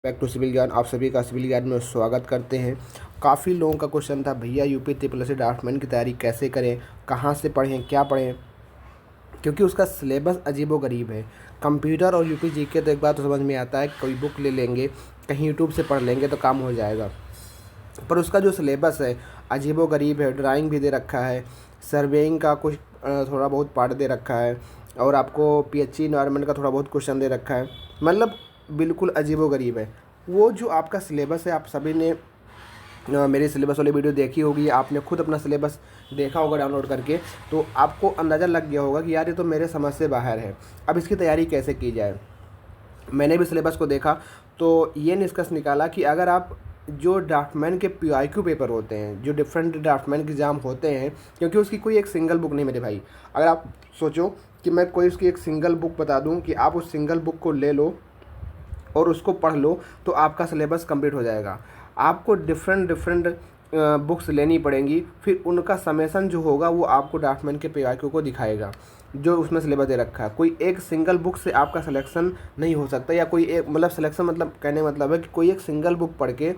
Back to civil ज्ञान। आप सभी का सिविल ज्ञान में स्वागत करते हैं। काफ़ी लोगों का क्वेश्चन था, भैया यूपी ट्रिपल ड्राफ्टमैन की तैयारी कैसे करें, कहाँ से पढ़ें, क्या पढ़ें, क्योंकि उसका सिलेबस अजीबोगरीब है। कंप्यूटर और यूपी जीके तो एक बार तो समझ में आता है, कोई बुक ले लेंगे, कहीं यूट्यूब से पढ़ लेंगे तो काम हो जाएगा। पर उसका जो सिलेबस है अजीबोगरीब है। ड्राइंग भी दे रखा है, सर्वेइंग का कुछ थोड़ा बहुत पार्ट दे रखा है, और आपको पीएचई इन्वायरमेंट का थोड़ा बहुत क्वेश्चन दे रखा है। मतलब बिल्कुल अजीबोगरीब है। वो जो आपका सिलेबस है, आप सभी ने मेरी सिलेबस वाली वीडियो देखी होगी, आपने खुद अपना सिलेबस देखा होगा डाउनलोड करके, तो आपको अंदाज़ा लग गया होगा कि यार ये तो मेरे समझ से बाहर है। अब इसकी तैयारी कैसे की जाए। मैंने भी सिलेबस को देखा तो ये निष्कर्ष निकाला कि अगर आप जो ड्राफ्टमैन के पीआईक्यू पेपर होते हैं, जो डिफरेंट ड्राफ्टमैन के एग्ज़ाम होते हैं, क्योंकि उसकी कोई एक सिंगल बुक नहीं मेरे भाई। अगर आप सोचो कि मैं कोई उसकी एक सिंगल बुक बता दूं कि आप उस सिंगल बुक को ले लो और उसको पढ़ लो तो आपका सिलेबस कंप्लीट हो जाएगा। आपको डिफरेंट डिफरेंट बुक्स लेनी पड़ेंगी, फिर उनका समेसन जो होगा वो आपको ड्राफ्टमैन के पीआईक्यू को दिखाएगा जो उसमें सिलेबस दे रखा है। कोई एक सिंगल बुक से आपका सिलेक्शन नहीं हो सकता, या कोई एक मतलब सिलेक्शन मतलब कहने मतलब है कि कोई एक सिंगल बुक पढ़ के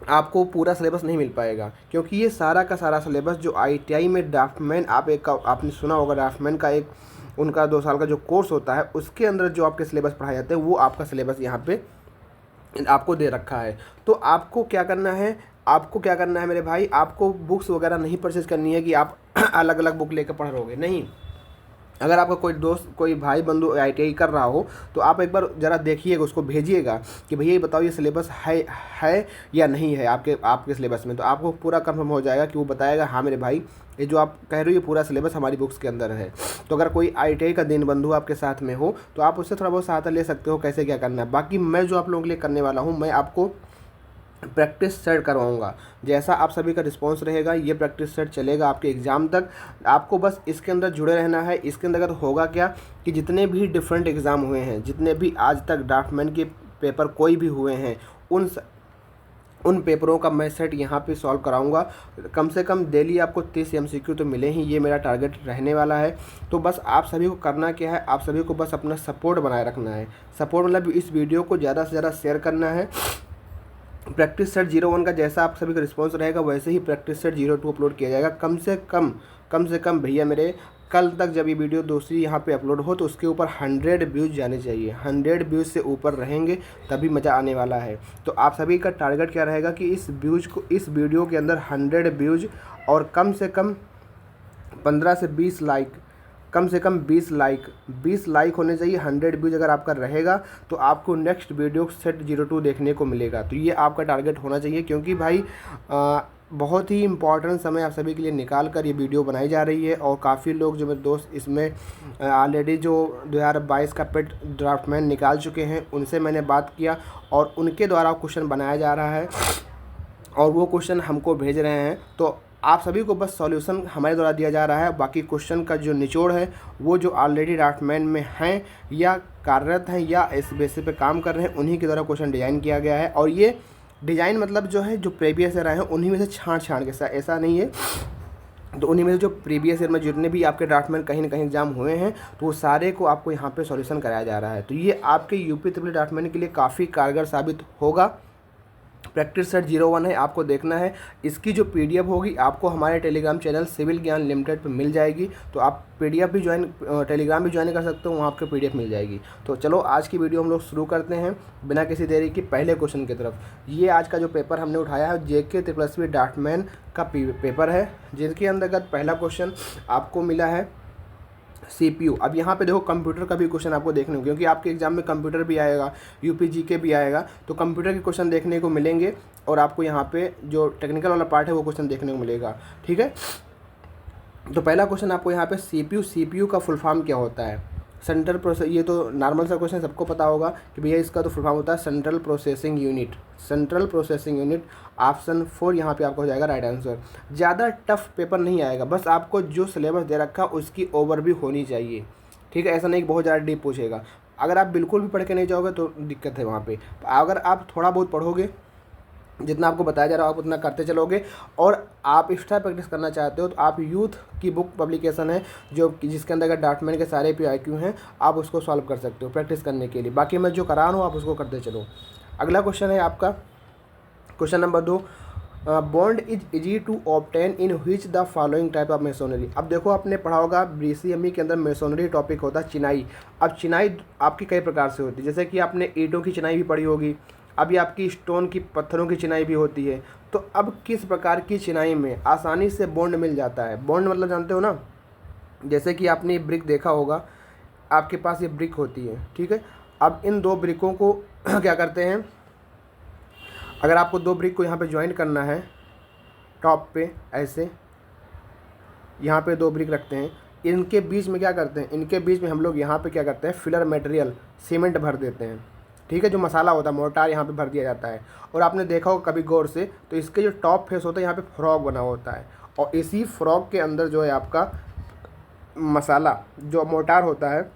आपको पूरा सिलेबस नहीं मिल पाएगा। क्योंकि ये सारा का सारा सिलेबस जो आईटीआई में ड्राफ्टमैन आपने सुना होगा, ड्राफ्टमैन का एक उनका 2 साल का जो कोर्स होता है, उसके अंदर जो आपके सिलेबस पढ़ाए जाते हैं वो आपका सिलेबस यहाँ पे आपको दे रखा है। तो आपको क्या करना है मेरे भाई, आपको बुक्स वगैरह नहीं परचेज करनी है कि आप अलग अलग बुक लेकर पढ़ रहोगे, नहीं। अगर आपका कोई दोस्त, कोई भाई बंधु आईटीआई कर रहा हो तो आप एक बार ज़रा देखिएगा, उसको भेजिएगा कि भैया ये बताओ ये सिलेबस है या नहीं है आपके सिलेबस में। तो आपको पूरा कंफर्म हो जाएगा कि वो बताएगा हाँ मेरे भाई ये जो आप कह रहे हो ये पूरा सिलेबस हमारी बुक्स के अंदर है। तो अगर कोई आईटीआई का दीनबंधु आपके साथ में हो तो आप उससे थोड़ा बहुत सहायता ले सकते हो कैसे क्या करना है। बाकी मैं जो आप लोगों के लिए करने वाला हूँ, मैं आपको प्रैक्टिस सेट करवाऊंगा। जैसा आप सभी का रिस्पांस रहेगा ये प्रैक्टिस सेट चलेगा आपके एग्ज़ाम तक। आपको बस इसके अंदर जुड़े रहना है। इसके अंदर होगा क्या कि जितने भी डिफरेंट एग्ज़ाम हुए हैं, जितने भी आज तक ड्राफ्टमैन के पेपर कोई भी हुए हैं, उन पेपरों का मैं सेट यहाँ पे सॉल्व कराऊंगा। कम से कम डेली आपको 30 एमसीक्यू तो मिले ही, ये मेरा टारगेट रहने वाला है। तो बस आप सभी को करना क्या है, आप सभी को बस अपना सपोर्ट बनाए रखना है। सपोर्ट मतलब इस वीडियो को ज़्यादा से ज़्यादा शेयर करना है। प्रैक्टिस सेट 01 का जैसा आप सभी का रिस्पांस रहेगा वैसे ही प्रैक्टिस सेट 02 अपलोड किया जाएगा। कम से कम भैया मेरे कल तक जब ये वीडियो दूसरी यहाँ पे अपलोड हो तो उसके ऊपर 100 व्यूज़ जाने चाहिए। 100 व्यूज़ से ऊपर रहेंगे तभी मज़ा आने वाला है। तो आप सभी का टारगेट क्या रहेगा कि इस वीडियो के अंदर 100 व्यूज़ और कम से कम 15 से 20 लाइक, कम से कम 20 लाइक होने चाहिए। 100 व्यूज अगर आपका रहेगा तो आपको नेक्स्ट वीडियो सेट 02 देखने को मिलेगा। तो ये आपका टारगेट होना चाहिए, क्योंकि भाई बहुत ही इंपॉर्टेंट समय आप सभी के लिए निकाल कर ये वीडियो बनाई जा रही है। और काफ़ी लोग जो मेरे दोस्त इसमें ऑलरेडी जो 2022 का पेट ड्राफ्टमैन निकाल चुके हैं उनसे मैंने बात किया और उनके द्वारा क्वेश्चन बनाया जा रहा है और वो क्वेश्चन हमको भेज रहे हैं। तो आप सभी को बस सॉल्यूशन हमारे द्वारा दिया जा रहा है। बाकी क्वेश्चन का जो निचोड़ है वो जो ऑलरेडी ड्राफ्टमैन में हैं या कार्यरत हैं या इस बेसिस पे काम कर रहे हैं उन्हीं के द्वारा क्वेश्चन डिज़ाइन किया गया है। और ये डिज़ाइन मतलब जो है जो प्रीवियस ईयर आए हैं उन्हीं में से छाँट के, ऐसा नहीं है। तो उन्हीं में से जो प्रीवियस ईयर में जितने भी आपके ड्राफ्टमैन कहीं ना कहीं एग्जाम हुए हैं तो वो सारे को आपको यहाँ पे सॉल्यूशन कराया जा रहा है। तो ये आपके यूपी ट्रिपल ड्राफ्टमैन के लिए काफ़ी कारगर साबित होगा। प्रैक्टिस सेट 01 है, आपको देखना है। इसकी जो पीडीएफ होगी आपको हमारे टेलीग्राम चैनल सिविल ज्ञान लिमिटेड पे मिल जाएगी। तो आप पीडीएफ भी टेलीग्राम भी ज्वाइन कर सकते हो, वहाँ आपको पीडीएफ मिल जाएगी। तो चलो आज की वीडियो हम लोग शुरू करते हैं बिना किसी देरी की पहले क्वेश्चन की तरफ। ये आज का जो पेपर हमने उठाया है जेके ट्रिपल ड्राफ्टमैन का पेपर है, जिसके अंतर्गत पहला क्वेश्चन आपको मिला है सीपीयू। अब यहाँ पे देखो कंप्यूटर का भी क्वेश्चन आपको देखने को, क्योंकि आपके एग्जाम में कंप्यूटर भी आएगा, यूपी जीके भी आएगा, तो कंप्यूटर के क्वेश्चन देखने को मिलेंगे और आपको यहाँ पे जो टेक्निकल वाला पार्ट है वो क्वेश्चन देखने को मिलेगा। ठीक है, तो पहला क्वेश्चन आपको यहाँ पे सीपीयू का फुल फॉर्म क्या होता है। सेंट्रल प्रोसेस, ये तो नॉर्मल सा क्वेश्चन सबको पता होगा कि भैया इसका तो फुल फॉर्म होता है सेंट्रल प्रोसेसिंग यूनिट। ऑप्शन 4 यहाँ पे आपको हो जाएगा राइट आंसर। ज़्यादा टफ पेपर नहीं आएगा, बस आपको जो सिलेबस दे रखा उसकी ओवरव्यू होनी चाहिए। ठीक है, ऐसा नहीं कि बहुत ज़्यादा डीप पूछेगा। अगर आप बिल्कुल भी पढ़ के नहीं जाओगे तो दिक्कत है वहाँ पे। अगर आप थोड़ा बहुत पढ़ोगे, जितना आपको बताया जा रहा है आप उतना करते चलोगे, और आप एक्स्ट्रा प्रैक्टिस करना चाहते हो तो आप यूथ की बुक पब्लिकेशन है जो जिसके अंदर ड्राफ्टमैन के सारे पीआईक्यू हैं, आप उसको सॉल्व कर सकते हो प्रैक्टिस करने के लिए। बाकी मैं जो करा रहा हूँ आप उसको करते चलो। अगला क्वेश्चन है आपका question number 2, bond is easy to obtain in which the following type of masonry. अब देखो आपने पढ़ा होगा BCME के अंदर मेसोनरी टॉपिक होता है चिनाई। अब चिनाई आपकी कई प्रकार से होती है, जैसे कि आपने ईंटों की चिनाई भी पढ़ी होगी, अभी आपकी स्टोन की पत्थरों की चिनाई भी होती है। तो अब किस प्रकार की चिनाई में आसानी से बॉन्ड मिल जाता है? बॉन्ड मतलब जानते हो ना, जैसे कि आपने ब्रिक देखा होगा, आपके पास ये ब्रिक होती है, ठीक है। अब इन दो ब्रिकों को क्या करते हैं, अगर आपको दो ब्रिक को यहाँ पे ज्वाइन करना है टॉप पे ऐसे, यहाँ पे दो ब्रिक रखते हैं, इनके बीच में क्या करते हैं, इनके बीच में हम लोग यहाँ पे क्या करते हैं, फिलर मटेरियल सीमेंट भर देते हैं, ठीक है। जो मसाला होता है मोर्टार यहाँ पे भर दिया जाता है। और आपने देखा होगा कभी गौर से, तो इसके जो टॉप फेस होता है यहाँ पे फ्रॉग बना होता है, और इसी फ्रॉग के अंदर जो है आपका मसाला जो मोर्टार होता है,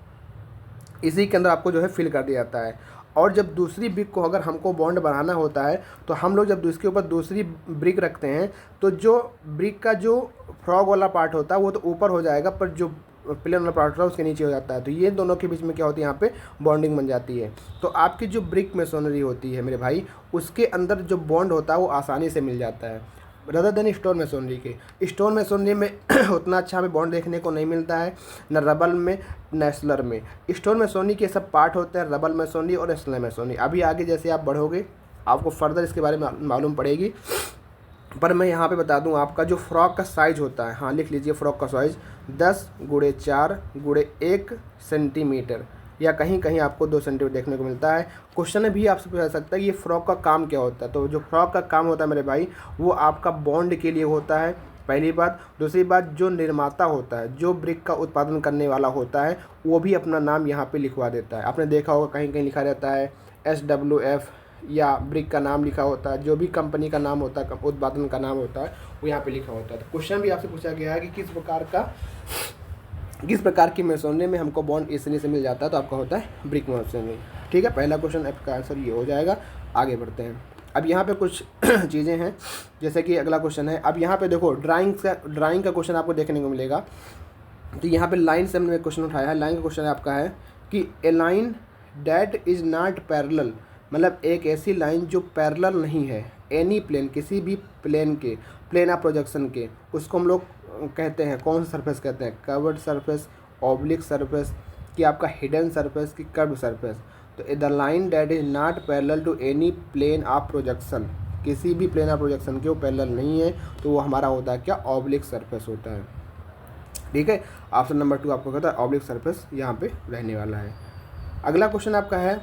इसी के अंदर आपको जो है फिल कर दिया जाता है। और जब दूसरी ब्रिक को अगर हमको बॉन्ड बनाना होता है, तो हम लोग जब इसके ऊपर दूसरी ब्रिक रखते हैं, तो जो ब्रिक का जो फ्रॉग वाला पार्ट होता है वो तो ऊपर हो जाएगा, पर जो प्लेन वाला पार्ट होता है उसके नीचे हो जाता है। तो ये दोनों के बीच में क्या होती है, यहाँ पे बॉन्डिंग बन जाती है। तो आपकी जो ब्रिक मेसोनरी होती है मेरे भाई, उसके अंदर जो बॉन्ड होता है वो आसानी से मिल जाता है, रदर देन स्टोन मेसोनरी के। स्टोन मेसोनरी में उतना अच्छा हमें बॉन्ड देखने को नहीं मिलता है, न रबल में न स्लर में। स्टोन मेसोनरी के सब पार्ट होते हैं, रबल मेसोनरी और स्लर मेसोनरी। अभी आगे जैसे आप बढ़ोगे आपको फर्दर इसके बारे में मालूम पड़ेगी, पर मैं यहाँ पे बता दूँ आपका जो फ्रॉक का साइज़ होता है, हाँ लिख लीजिए, फ्रॉक का साइज़ 10x4x1 सेंटीमीटर, या कहीं कहीं आपको 2 सेंटीमीटर देखने को मिलता है। क्वेश्चन भी आपसे पूछा सकता है कि ये फ्रॉक का काम क्या होता है। तो जो फ्रॉक का काम होता है मेरे भाई, वो आपका बॉन्ड के लिए होता है, पहली बात। दूसरी बात, जो निर्माता होता है, जो ब्रिक का उत्पादन करने वाला होता है, वो भी अपना नाम यहाँ पे लिखवा देता है। आपने देखा होगा कहीं कहीं लिखा रहता है SWF, या ब्रिक का नाम लिखा होता है, जो भी कंपनी का नाम होता है, उत्पादन का नाम होता है, वो यहाँ पे लिखा होता है। तो क्वेश्चन भी आपसे पूछा गया है कि किस प्रकार की मेसोनरी में हमको बॉन्ड इजीली से मिल जाता है, तो आपका होता है ब्रिक मेसोनरी, ठीक है। पहला क्वेश्चन आपका आंसर ये हो जाएगा। आगे बढ़ते हैं। अब यहाँ पे कुछ चीज़ें हैं, जैसे कि अगला क्वेश्चन है। अब यहाँ पे देखो ड्राइंग का क्वेश्चन आपको देखने को मिलेगा। तो यहाँ पे लाइन से हमने क्वेश्चन उठाया है। लाइन का क्वेश्चन आपका है कि a line that is not parallel, मतलब एक ऐसी लाइन जो पैरेलल नहीं है एनी प्लेन, किसी भी प्लेन के, प्लेन ऑफ प्रोजेक्शन के, उसको हम लोग कहते हैं, कौन सा सरफेस कहते हैं, कर्व्ड सरफेस, ऑब्लिक सरफेस, कि आपका हिडन सरफेस, की कर्व सरफेस। तो the line that is not parallel to any plane of projection, किसी भी प्लेन ऑफ प्रोजेक्शन के वो पैरेलल नहीं है, तो वो हमारा होता है क्या, ऑब्लिक सरफेस होता है, ठीक है। ऑप्शन नंबर 2 आपको कहता है ऑब्लिक सरफेस यहाँ पे रहने वाला है। अगला क्वेश्चन आपका है,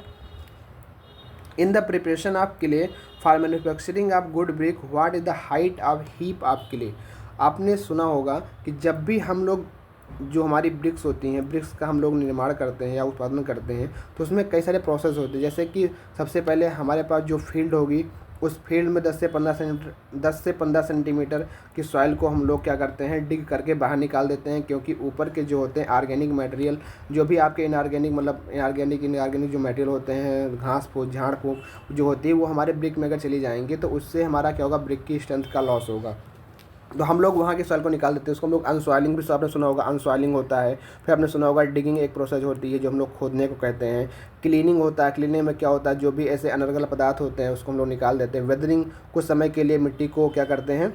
in the preparation of clay for manufacturing of good brick what is the height of heap of clay. आपने सुना होगा कि जब भी हम लोग जो हमारी ब्रिक्स होती हैं, ब्रिक्स का हम लोग निर्माण करते हैं या उत्पादन करते हैं, तो उसमें कई सारे प्रोसेस होते हैं। जैसे कि सबसे पहले हमारे पास जो फील्ड होगी, उस फील्ड में 10 से 15 सेंटीमीटर की सॉइल को हम लोग क्या करते हैं, डिग करके बाहर निकाल देते हैं, क्योंकि ऊपर के जो होते हैं ऑर्गेनिक मटेरियल, जो भी आपके इनऑर्गेनिक मतलब इनऑर्गेनिक जो मटेरियल होते हैं, घास फूस झाड़ फूक जो होती है, वो हमारे ब्रिक में अगर चली जाएंगे तो उससे हमारा क्या होगा, ब्रिक की स्ट्रेंथ का लॉस होगा। तो हम लोग वहाँ के सॉइल को निकाल देते हैं, उसको हम लोग अनसॉइलिंग भी, आपने सुना होगा अनसॉइलिंग होता है। फिर आपने सुना होगा डिगिंग एक प्रोसेस होती है जो हम लोग खोदने को कहते हैं। क्लीनिंग होता है, क्लीनिंग में क्या होता है, जो भी ऐसे अनर्गल पदार्थ होते हैं उसको हम लोग निकाल देते हैं। वेदरिंग, कुछ समय के लिए मिट्टी को क्या करते हैं,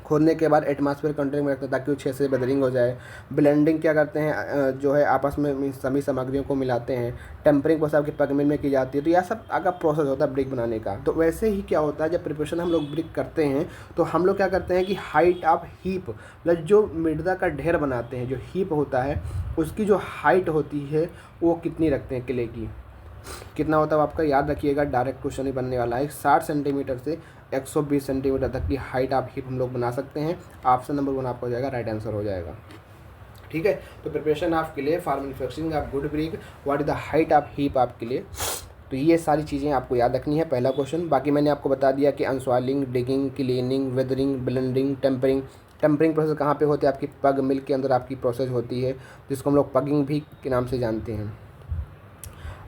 खोदने के बाद एटमॉस्फेयर कंटेंट में रखते हैं ताकि वो अच्छे से वेदरिंग हो जाए। ब्लेंडिंग क्या करते हैं, जो है आपस में सभी सामग्रियों को मिलाते हैं। टेम्परिंग प्रोसेस आपकी पगमिल में की जाती है। तो यह सब आगे प्रोसेस होता है ब्रिक बनाने का। तो वैसे ही क्या होता है, जब प्रिपरेशन हम लोग ब्रिक करते हैं तो हम लोग क्या करते हैं कि हाइट ऑफ हीप, मतलब जो मृदा का ढेर बनाते हैं, जो हीप होता है उसकी जो हाइट होती है वो कितनी रखते हैं किले की, कितना होता है आपका याद रखिएगा, डायरेक्ट क्वेश्चन ही बनने वाला है। 60 सेंटीमीटर से 120 सेंटीमीटर तक की हाइट आप हीप हम लोग बना सकते हैं। ऑप्शन नंबर 1 आपका हो जाएगा, राइट आंसर हो जाएगा, ठीक है। तो preparation of clay for manufacturing of good brick, what is the height of heap of clay. तो ये सारी चीज़ें आपको याद रखनी है, पहला क्वेश्चन। बाकी मैंने आपको बता दिया कि unsoiling, digging, cleaning, weathering, blending, tempering. Tempering process कहाँ पे होती है, आपकी पग मिल के अंदर आपकी प्रोसेस होती है, जिसको हम लोग पगिंग भी के नाम से जानते हैं।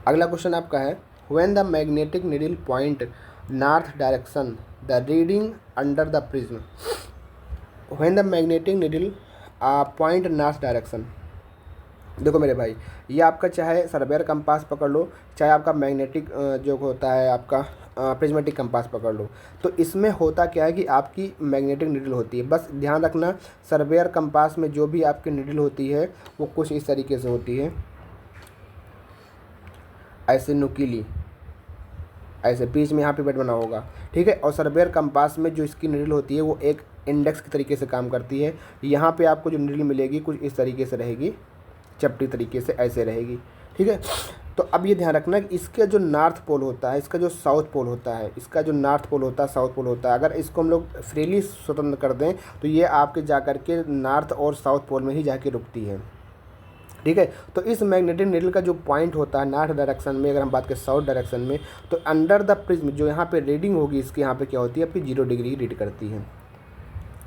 अगला क्वेश्चन आपका है, when the magnetic needle point north direction the reading under the prism. When the magnetic needle point north direction, देखो मेरे भाई, ये आपका चाहे सर्वेयर कंपास पकड़ लो, चाहे आपका मैग्नेटिक जो होता है आपका प्रिज्मेटिक कंपास पकड़ लो, तो इसमें होता क्या है कि आपकी मैग्नेटिक नीडल होती है। बस ध्यान रखना, सर्वेयर कंपास में जो भी आपकी नीडल होती है वो कुछ इस तरीके से होती है, ऐसे नुकीली, ऐसे बीच में यहाँ पे बेड बना होगा, ठीक है। और सर्वेयर कंपास में जो इसकी नीडल होती है वो एक इंडेक्स के तरीके से काम करती है। यहाँ पे आपको जो नीडल मिलेगी कुछ इस तरीके से रहेगी, चपटी तरीके से ऐसे रहेगी, ठीक है। तो अब ये ध्यान रखना कि इसका जो नॉर्थ पोल होता है, इसका जो साउथ पोल होता है, इसका जो नॉर्थ पोल होता है, साउथ पोल होता है, अगर इसको हम लोग फ्रीली स्वतंत्र कर दें तो ये आपके जा कर के नॉर्थ और साउथ पोल में ही जाके रुकती है, ठीक है। तो इस मैग्नेटिक नीडल का जो पॉइंट होता है नॉर्थ डायरेक्शन में, अगर हम बात करें साउथ डायरेक्शन में, तो अंडर द प्रिज्म जो यहाँ पे रीडिंग होगी इसकी, यहाँ पे क्या होती है आपकी 0 डिग्री रीड करती है,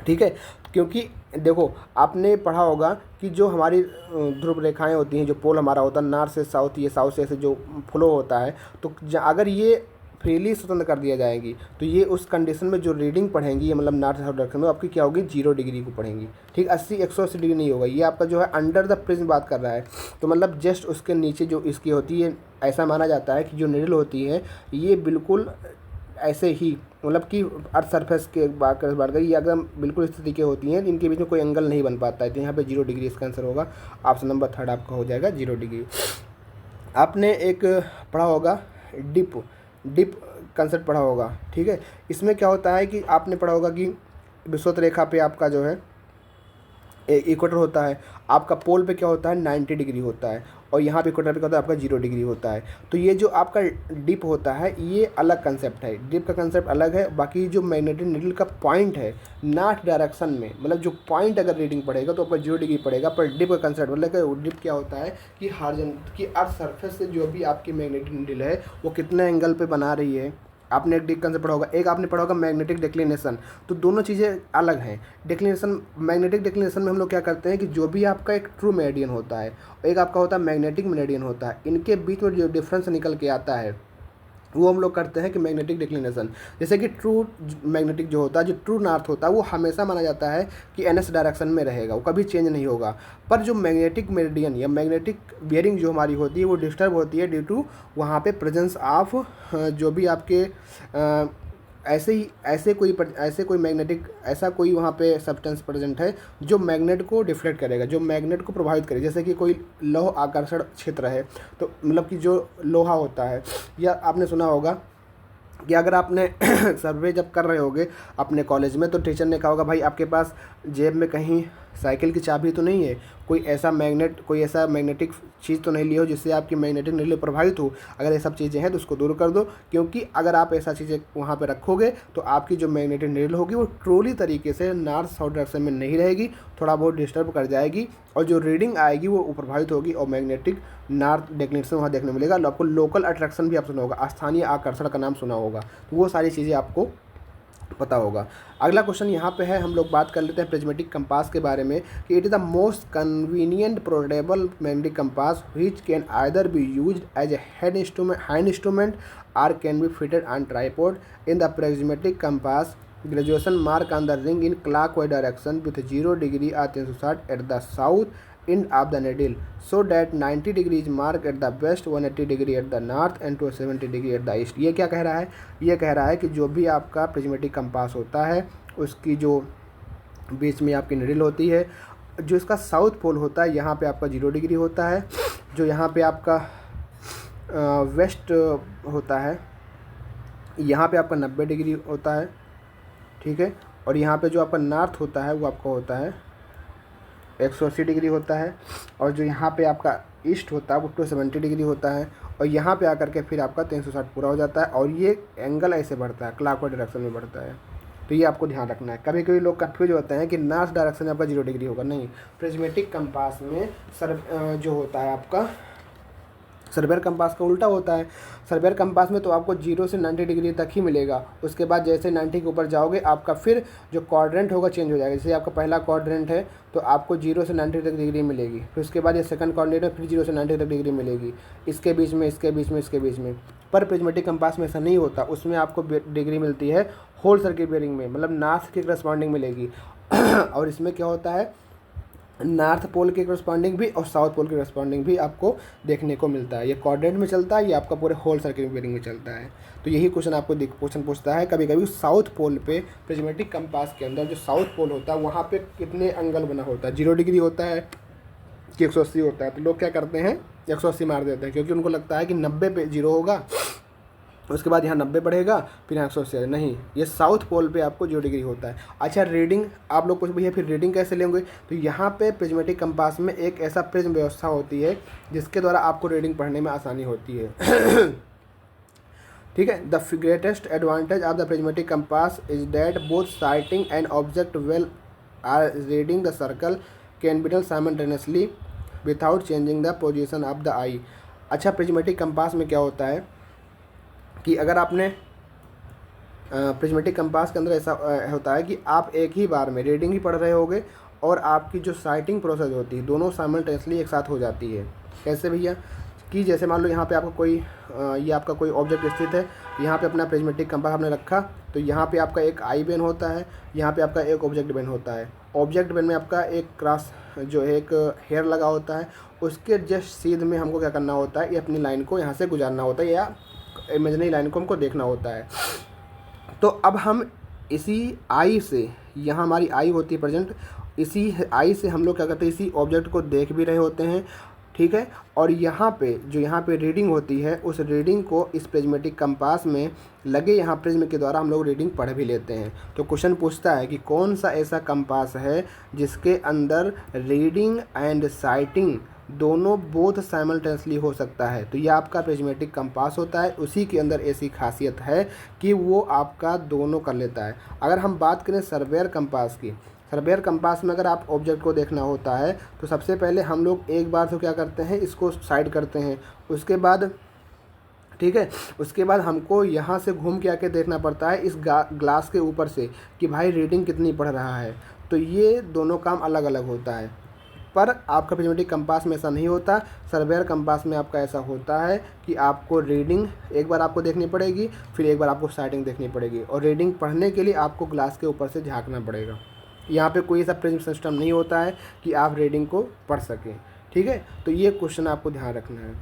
ठीक है। क्योंकि देखो आपने पढ़ा होगा कि जो हमारी ध्रुव रेखाएं होती हैं, जो पोल हमारा होता है नॉर्थ से साउथ, ये साउथ से ऐसे जो फ्लो होता है, तो अगर ये फ्रीली स्वतंत्र कर दिया जाएगी तो ये उस कंडीशन में जो रीडिंग पढ़ेंगी, ये मतलब नॉर्थ साउथ डायरेक्शन में आपकी क्या होगी 0 डिग्री को पढ़ेंगी, ठीक। 80-180 डिग्री नहीं होगा, ये आपका जो है अंडर द प्रिज्म बात कर रहा है, तो मतलब जस्ट उसके नीचे जो इसकी होती है, ऐसा माना जाता है कि जो नीडल होती है ये बिल्कुल ऐसे ही, मतलब कि अर्थ सरफेस के बात करें ये अगर बिल्कुल इस तरीके होती हैं, इनके बीच में कोई एंगल नहीं बन पाता है, तो यहाँ पे 0 डिग्री इसका आंसर होगा। ऑप्शन नंबर 3 आपका हो जाएगा 0 डिग्री। आपने एक पढ़ा होगा डिप कंसेप्ट पढ़ा होगा, ठीक है। इसमें क्या होता है कि आपने पढ़ा होगा कि विषुवत रेखा पे आपका जो है इक्वेटर होता है, आपका पोल पे क्या होता है 90 डिग्री होता है, और यहाँ पे इक्वेटर पे क्या होता है आपका 0 डिग्री होता है। तो ये जो आपका डिप होता है ये अलग कंसेप्ट है, डिप का कंसेप्ट अलग है। बाकी जो मैग्नेटिक नीडल का पॉइंट है नॉर्थ डायरेक्शन में, मतलब जो पॉइंट अगर रीडिंग पड़ेगा तो आपका 0 डिग्री पड़ेगा, पर डिप का कंसेप्ट मतलब डिप क्या होता है कि हॉरिजॉन्टल की अर्थ सरफेस से जो भी आपकी मैग्नेटिक नीडल है वो कितने एंगल पे बना रही है। आपने एक डिप कंसेप्ट पढ़ा होगा, एक आपने पढ़ा होगा मैग्नेटिक डिक्लिनेशन, तो दोनों चीज़ें अलग हैं। डिक्लिनेशन, मैग्नेटिक डिक्लिनेशन में हम लोग क्या करते हैं कि जो भी आपका एक ट्रू मेरिडियन होता है, एक आपका होता है मैग्नेटिक मेरिडियन होता है, इनके बीच में जो डिफरेंस निकल के आता है वो हम लोग करते हैं कि मैग्नेटिक डिक्लिनेशन। जैसे कि ट्रू मैग्नेटिक जो होता है, जो ट्रू नॉर्थ होता है वो हमेशा माना जाता है कि एनएस डायरेक्शन में रहेगा, वो कभी चेंज नहीं होगा। पर जो मैग्नेटिक मेरिडियन या मैग्नेटिक बियरिंग जो हमारी होती है वो डिस्टर्ब होती है ड्यू टू वहाँ पे प्रेजेंस ऑफ जो भी आपके ऐसे कोई मैग्नेटिक ऐसा कोई वहाँ पे सब्सटेंस प्रेजेंट है जो मैग्नेट को डिफ्लेक्ट करेगा, जो मैग्नेट को प्रभावित करे। जैसे कि कोई लौह आकर्षण क्षेत्र है, तो मतलब कि जो लोहा होता है, या आपने सुना होगा कि अगर आपने सर्वे जब कर रहे होगे अपने कॉलेज में, तो टीचर ने कहा होगा भाई आपके पास जेब में कहीं साइकिल की चाबी तो नहीं है, कोई ऐसा मैग्नेटिक चीज़ तो नहीं ली हो जिससे आपकी मैग्नेटिक नीडल प्रभावित हो। अगर ये सब चीज़ें हैं तो उसको दूर कर दो, क्योंकि अगर आप ऐसा चीज़ें वहाँ पे रखोगे तो आपकी जो मैग्नेटिक नीडल होगी वो ट्रूली तरीके से नॉर्थ साउथ डायरेक्शन में नहीं रहेगी, थोड़ा बहुत डिस्टर्ब कर जाएगी, और जो रीडिंग आएगी वो प्रभावित होगी, और मैग्नेटिक नॉर्थ डिक्लिनेशन वहाँ देखने मिलेगा। आपको लोकल अट्रैक्शन भी आप सुना होगा, स्थानीय आकर्षण का नाम सुना होगा, तो वो सारी चीज़ें आपको पता होगा। अगला क्वेश्चन यहाँ पे है, हम लोग बात कर लेते हैं प्रिज्मेटिक कंपास के बारे में कि it is the most convenient portable magnetic compass which can either be used as a hand instrument और can be fitted on tripod in the prismatic compass graduation mark on the ring in clockwise direction with 0 degree और 360 at the south end of the needle, so that 90 degree is marked at the west, 180 degree at the north and 270 degree at the east। ये क्या कह रहा है? ये कह रहा है कि जो भी आपका प्रिज्मेटिक कंपास होता है उसकी जो बीच में आपकी निडल होती है, जो इसका साउथ पोल होता है यहाँ पे आपका 0 डिग्री होता है, जो यहाँ पे आपका वेस्ट होता है यहाँ पे आपका 90 डिग्री होता है, ठीक है। और यहाँ पे जो आपका नॉर्थ होता है वो आपका होता है 180 डिग्री होता है, और जो यहाँ पे आपका ईस्ट होता है वो 270 डिग्री होता है, और यहाँ पे आकर के फिर आपका 360 पूरा हो जाता है, और ये एंगल ऐसे बढ़ता है, क्लॉकवाइज डायरेक्शन में बढ़ता है। तो ये आपको ध्यान रखना है। कभी कभी लोग कन्फ्यूज होते हैं कि नॉर्थ डायरेक्शन में आपका 0 डिग्री होगा, नहीं। प्रिज्मेटिक कंपास में जो होता है आपका सर्वेयर कंपास का उल्टा होता है। सर्वेयर कंपास में तो आपको 0 से 90 डिग्री तक ही मिलेगा, उसके बाद जैसे 90 के ऊपर जाओगे आपका फिर जो क्वाड्रेंट होगा चेंज हो जाएगा। जैसे आपका पहला क्वाड्रेंट है तो आपको 0 से 90 तक डिग्री मिलेगी, फिर उसके बाद ये सेकंड क्वाड्रेंट है, फिर 0 से 90 तक डिग्री मिलेगी, इसके बीच में इसके बीच में इसके बीच में। पर प्रिज्मेटिक कंपास में ऐसा नहीं होता, उसमें आपको डिग्री मिलती है होल सर्किल बेयरिंग में, मतलब नॉर्थ के करस्पॉन्डिंग मिलेगी। और इसमें क्या होता है नॉर्थ पोल के करस्पॉन्डिंग भी और साउथ पोल के करस्पॉन्डिंग भी आपको देखने को मिलता है। ये क्वाड्रेंट में चलता है, ये आपका पूरे होल सर्किल बेरिंग में चलता है। तो यही क्वेश्चन आपको क्वेश्चन पूछता है कभी कभी साउथ पोल पे प्रिज्मेटिक कंपास के अंदर जो साउथ पोल होता है वहाँ पे कितने एंगल बना होता है, 0 डिग्री होता है कि 180 होता है। तो लोग क्या करते हैं 180 मार देते हैं, क्योंकि उनको लगता है कि 90 पे 0 होगा, उसके बाद यहाँ 90 बढ़ेगा, फिर यहाँ 180। नहीं, ये साउथ पोल पे आपको 0 डिग्री होता है। अच्छा, रीडिंग आप लोग कुछ भैया फिर रीडिंग कैसे लेंगे? तो यहाँ पे प्रिज्मेटिक कंपास में एक ऐसा प्रिज्म व्यवस्था होती है जिसके द्वारा आपको रीडिंग पढ़ने में आसानी होती है। ठीक है। The greatest advantage of the prismatic compass is that both sighting and object well or reading the circle can be done simultaneously without changing the position of the eye. अच्छा, प्रिज्मेटिक कंपास में क्या होता है कि अगर आपने prismatic compass के अंदर ऐसा होता है कि आप एक ही बार में रीडिंग ही पढ़ रहे होगे और आपकी जो साइटिंग प्रोसेस होती है दोनों साइमल्टेनियसली एक साथ हो जाती है। कैसे भैया? कि जैसे मान लो यहाँ पे आपका कोई ये आपका कोई ऑब्जेक्ट स्थित है, यहाँ पे अपना प्रिज्मेटिक कंपास आपने रखा, तो यहाँ पे आपका एक आई बेन होता है, यहाँ पे आपका एक ऑब्जेक्ट बेन होता है। ऑब्जेक्ट बेन में आपका एक क्रॉस जो है एक हेयर लगा होता है, उसके जस्ट सीध में हमको क्या करना होता है, ये अपनी लाइन को यहाँ से गुजारना होता है या इमेजिनरी लाइन को हमको देखना होता है। तो अब हम इसी आई से, यहाँ हमारी आई होती है प्रेजेंट, इसी आई से हम लोग क्या करते हैं, इसी ऑब्जेक्ट को देख भी रहे होते हैं। ठीक है। और यहाँ पे जो यहाँ पे रीडिंग होती है उस रीडिंग को इस प्रिज्मेटिक कंपास में लगे यहाँ प्रिज्म के द्वारा हम लोग रीडिंग पढ़ भी लेते हैं। तो क्वेश्चन पूछता है कि कौन सा ऐसा कंपास है जिसके अंदर रीडिंग एंड साइटिंग दोनों बोथ साइमल्टेनियसली हो सकता है। तो यह आपका प्रिज्मेटिक कंपास होता है, उसी के अंदर ऐसी खासियत है कि वो आपका दोनों कर लेता है। अगर हम बात करें सर्वेयर कंपास की, सर्वेयर कंपास में अगर आप ऑब्जेक्ट को देखना होता है तो सबसे पहले हम लोग एक बार तो क्या करते हैं, इसको साइड करते हैं, उसके बाद ठीक है, उसके बाद हमको यहाँ से घूम के आके देखना पड़ता है इस ग्लास के ऊपर से कि भाई रीडिंग कितनी पढ़ रहा है। तो ये दोनों काम अलग अलग होता है, पर आपका प्रिज्मेटिक कंपास में ऐसा नहीं होता। सर्वेयर कंपास में आपका ऐसा होता है कि आपको रीडिंग एक बार आपको देखनी पड़ेगी, फिर एक बार आपको साइटिंग देखनी पड़ेगी, और रीडिंग पढ़ने के लिए आपको ग्लास के ऊपर से झाँकना पड़ेगा। यहाँ पे कोई ऐसा प्रिज्म सिस्टम नहीं होता है कि आप रीडिंग को पढ़ सकें। ठीक है। तो ये क्वेश्चन आपको ध्यान रखना है।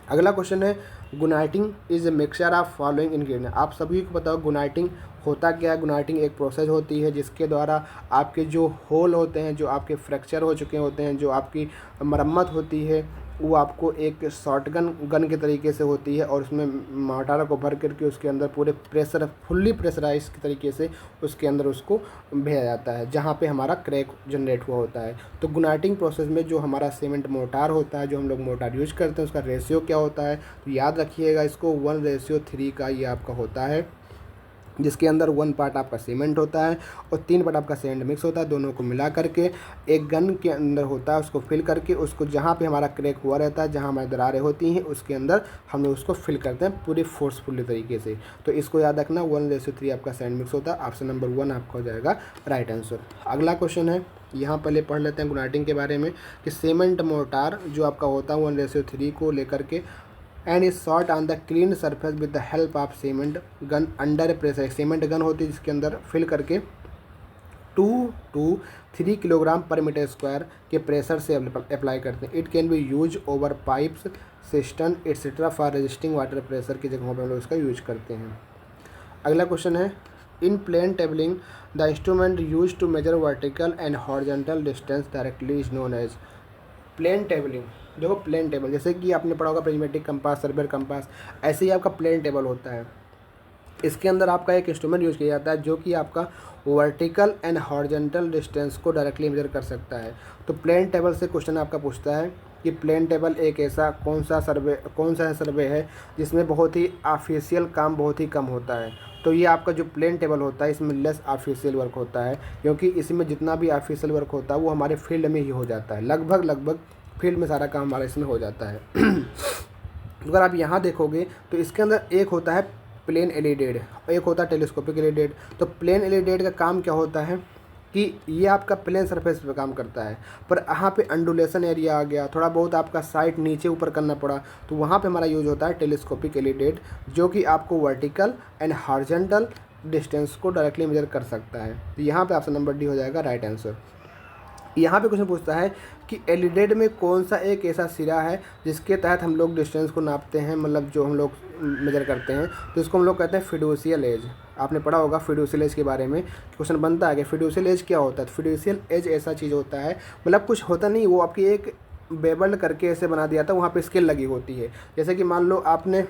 अगला क्वेश्चन है, guniting is a mixture of following ingredient. आप सभी को बताओ गुनाइटिंग होता क्या है। गुनाइटिंग एक प्रोसेस होती है जिसके द्वारा आपके जो होल होते हैं, जो आपके फ्रैक्चर हो चुके होते हैं, जो आपकी मरम्मत होती है, वो आपको एक शॉर्ट गन के तरीके से होती है, और उसमें मोटार को भर करके उसके अंदर पूरे प्रेशर फुल्ली प्रेशराइज के तरीके से उसके अंदर उसको भेजा जाता है जहाँ पे हमारा क्रैक जनरेट हुआ होता है। तो गुनाइटिंग प्रोसेस में जो हमारा सीमेंट मोटार होता है, जो हम लोग मोटार यूज करते हैं, उसका रेशियो क्या होता है, तो याद रखिएगा इसको 1:3 का ये आपका होता है, जिसके अंदर 1 पार्ट आपका सीमेंट होता है और 3 पार्ट आपका सैंड मिक्स होता है। दोनों को मिला करके एक गन के अंदर होता है, उसको फिल करके उसको जहाँ पे हमारा क्रैक हुआ रहता है, जहाँ हमारी दरारें होती हैं, उसके अंदर हम लोग उसको फिल करते हैं पूरी फोर्सफुली तरीके से। तो इसको याद रखना, 1:3 आपका सैंड मिक्स होता है। ऑप्शन नंबर 1 आपका हो जाएगा राइट आंसर। अगला क्वेश्चन है, यहाँ पहले पढ़ लेते हैं गुनाइटिंग के बारे में कि सीमेंट मोटार जो आपका होता है 1:3 को लेकर के and is shot on the clean surface with the help of cement gun under pressure. Cement gun होती है जिसके अंदर फिल करके 2 to 3 किलोग्राम पर मीटर स्क्वायर के प्रेशर से अप्लाई करते हैं। It can be use over pipes, system etcetera for resisting water pressure की जगहों पर हम लोग इसका यूज करते हैं। अगला क्वेश्चन है, in plane tabling the instrument use to measure vertical and horizontal distance directly is known as. Plane tabling, देखो प्लेन टेबल जैसे कि आपने पढ़ा होगा प्रिज्मेटिक कंपास, सर्वेयर कंपास, ऐसे ही आपका प्लेन टेबल होता है। इसके अंदर आपका एक इंस्ट्रूमेंट यूज़ किया जाता है जो कि आपका वर्टिकल एंड हॉरिजॉन्टल डिस्टेंस को डायरेक्टली मेजर कर सकता है। तो प्लेन टेबल से क्वेश्चन आपका पूछता है कि प्लेन टेबल एक ऐसा कौन सा सर्वे है जिसमें बहुत ही ऑफिशियल काम बहुत ही कम होता है। तो ये आपका जो प्लेन टेबल होता है इसमें लेस ऑफिशियल वर्क होता है, क्योंकि इसमें जितना भी ऑफिशियल वर्क होता है वो हमारे फील्ड में ही हो जाता है। लगभग फील्ड में सारा काम हमारा इसमें हो जाता है। अगर आप यहाँ देखोगे तो इसके अंदर एक होता है प्लेन एलिडेड, एक होता है टेलीस्कोपिक एलिडेड। तो प्लेन एलिडेड का काम क्या होता है कि ये आपका प्लेन सरफेस पे काम करता है, पर यहाँ पे अंडुलेशन एरिया आ गया, थोड़ा बहुत आपका साइड नीचे ऊपर करना पड़ा, तो वहाँ पे हमारा यूज होता है टेलीस्कोपिक एलिडेड, जो कि आपको वर्टिकल एंड हॉरिजॉन्टल डिस्टेंस को डायरेक्टली मेजर कर सकता है। तो यहाँ पे ऑप्शन नंबर डी हो जाएगा राइट आंसर। यहाँ पे क्वेश्चन पूछता है कि एलिडेड में कौन सा एक ऐसा सिरा है जिसके तहत हम लोग डिस्टेंस को नापते हैं, मतलब जो हम लोग मेजर करते हैं, तो इसको हम लोग कहते हैं फिड्यूशियल एज। आपने पढ़ा होगा फिड्यूशियल एज के बारे में, क्वेश्चन बनता है कि फिड्यूशियल एज क्या होता है। तो फिड्यूशियल एज ऐसा चीज़ होता है, मतलब कुछ होता नहीं, वो आपकी एक बेबल्ड करके ऐसे बना दिया था, वहाँ पे स्केल लगी होती है। जैसे कि मान लो आपने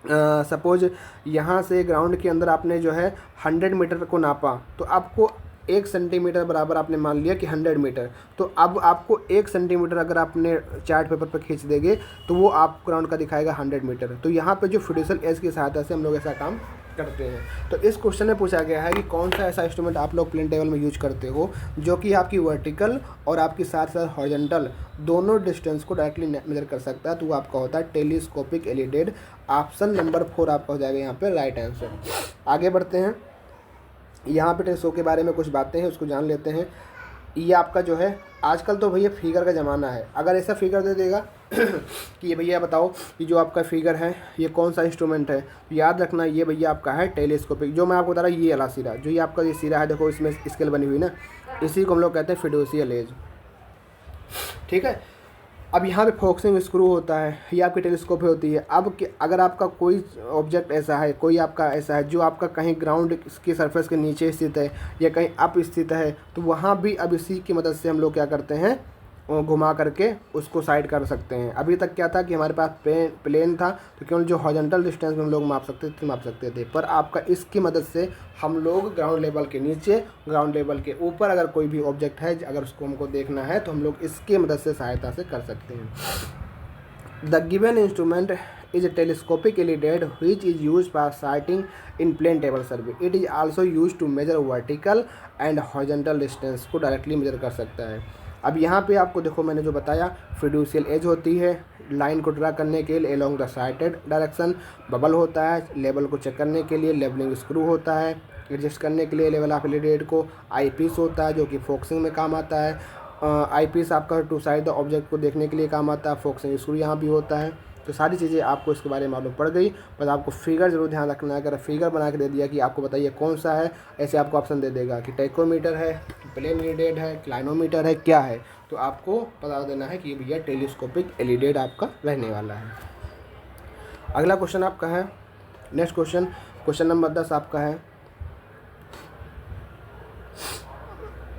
सपोज यहाँ से ग्राउंड के अंदर आपने जो है 100 मीटर को नापा, तो आपको 1 सेंटीमीटर बराबर आपने मान लिया कि 100 मीटर, तो अब आपको 1 सेंटीमीटर अगर आपने चार्ट पेपर पर खींच देंगे तो वो आप ग्राउंड का दिखाएगा 100 मीटर। तो यहाँ पे जो फिड्यूशियल एज की सहायता से हम लोग ऐसा काम करते हैं। तो इस क्वेश्चन में पूछा गया है कि कौन सा ऐसा इंस्ट्रूमेंट आप लोग प्लेन टेबल में यूज करते हो जो कि आपकी वर्टिकल और आपकी साथ साथ हॉरिजॉन्टल दोनों डिस्टेंस को डायरेक्टली मेजर कर सकता है। तो वो आपका होता है टेलीस्कोपिक एलिडेड। ऑप्शन नंबर 4 आपका हो जाएगा यहाँ पे राइट आंसर। आगे बढ़ते हैं, यहाँ पे टेलीस्कोप के बारे में कुछ बातें हैं, उसको जान लेते हैं। ये आपका जो है आजकल तो भैया फिगर का ज़माना है, अगर ऐसा फिगर दे देगा कि ये भैया बताओ कि जो आपका फिगर है ये कौन सा इंस्ट्रूमेंट है, तो याद रखना ये भैया आपका है टेलीस्कोपिक। जो मैं आपको बता रहा हूँ ये वाला सिरा, जो ये आपका ये सिरा है, देखो इसमें स्केल बनी हुई ना, इसी को हम लोग कहते हैं फिड्यूशियल एज। ठीक है, अब यहाँ पे फोकसिंग स्क्रू होता है, ये आपकी टेलीस्कोप होती है। अब अगर आपका कोई ऑब्जेक्ट ऐसा है, कोई आपका ऐसा है जो आपका कहीं ग्राउंड की सरफेस के नीचे स्थित है या कहीं अप स्थित है, तो वहाँ भी अब इसी की मदद से हम लोग क्या करते हैं, घुमा करके उसको साइड कर सकते हैं। अभी तक क्या था कि हमारे पास प्लेन था, तो केवल जो हॉरिजॉन्टल डिस्टेंस में हम लोग माप सकते थे, पर आपका इसकी मदद से हम लोग ग्राउंड लेवल के नीचे, ग्राउंड लेवल के ऊपर अगर कोई भी ऑब्जेक्ट है, अगर उसको हमको देखना है तो हम लोग इसकी मदद से सहायता से कर सकते हैं। The given instrument is a telescopic elided which is used for sighting in plane table survey. It is also used to measure vertical and horizontal distance को डायरेक्टली मेजर कर सकता है। अब यहाँ पे आपको देखो मैंने जो बताया, फिड्यूशियल एज होती है लाइन को ड्रा करने के लिए along the sighted direction, bubble होता है लेवल को चेक करने के लिए, लेवलिंग स्क्रू होता है एडजस्ट करने के लिए लेवल ऑफ एलिडेड को, आई पीस होता है जो कि फोकसिंग में काम आता है, आई पीस आपका टू साइड द ऑब्जेक्ट को देखने के लिए काम आता है, फोकसिंग स्क्रू यहाँ भी होता है। तो सारी चीज़ें आपको इसके बारे में मालूम पड़ गई, बस आपको फिगर जरूर ध्यान रखना है। अगर फिगर बना के दे दिया कि आपको बताइए कौन सा है, ऐसे आपको ऑप्शन दे देगा कि टेकोमीटर है, प्लेन एलिडेड है, क्लाइनोमीटर है, क्या है, तो आपको बता देना है कि भैया टेलीस्कोपिक एलिडेड आपका रहने वाला है। अगला क्वेश्चन आपका है, नेक्स्ट क्वेश्चन, क्वेश्चन नंबर 10 आपका है,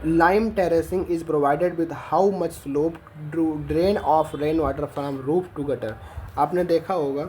lime terracing is provided with how much slope drain off rain water from roof to gutter. आपने देखा होगा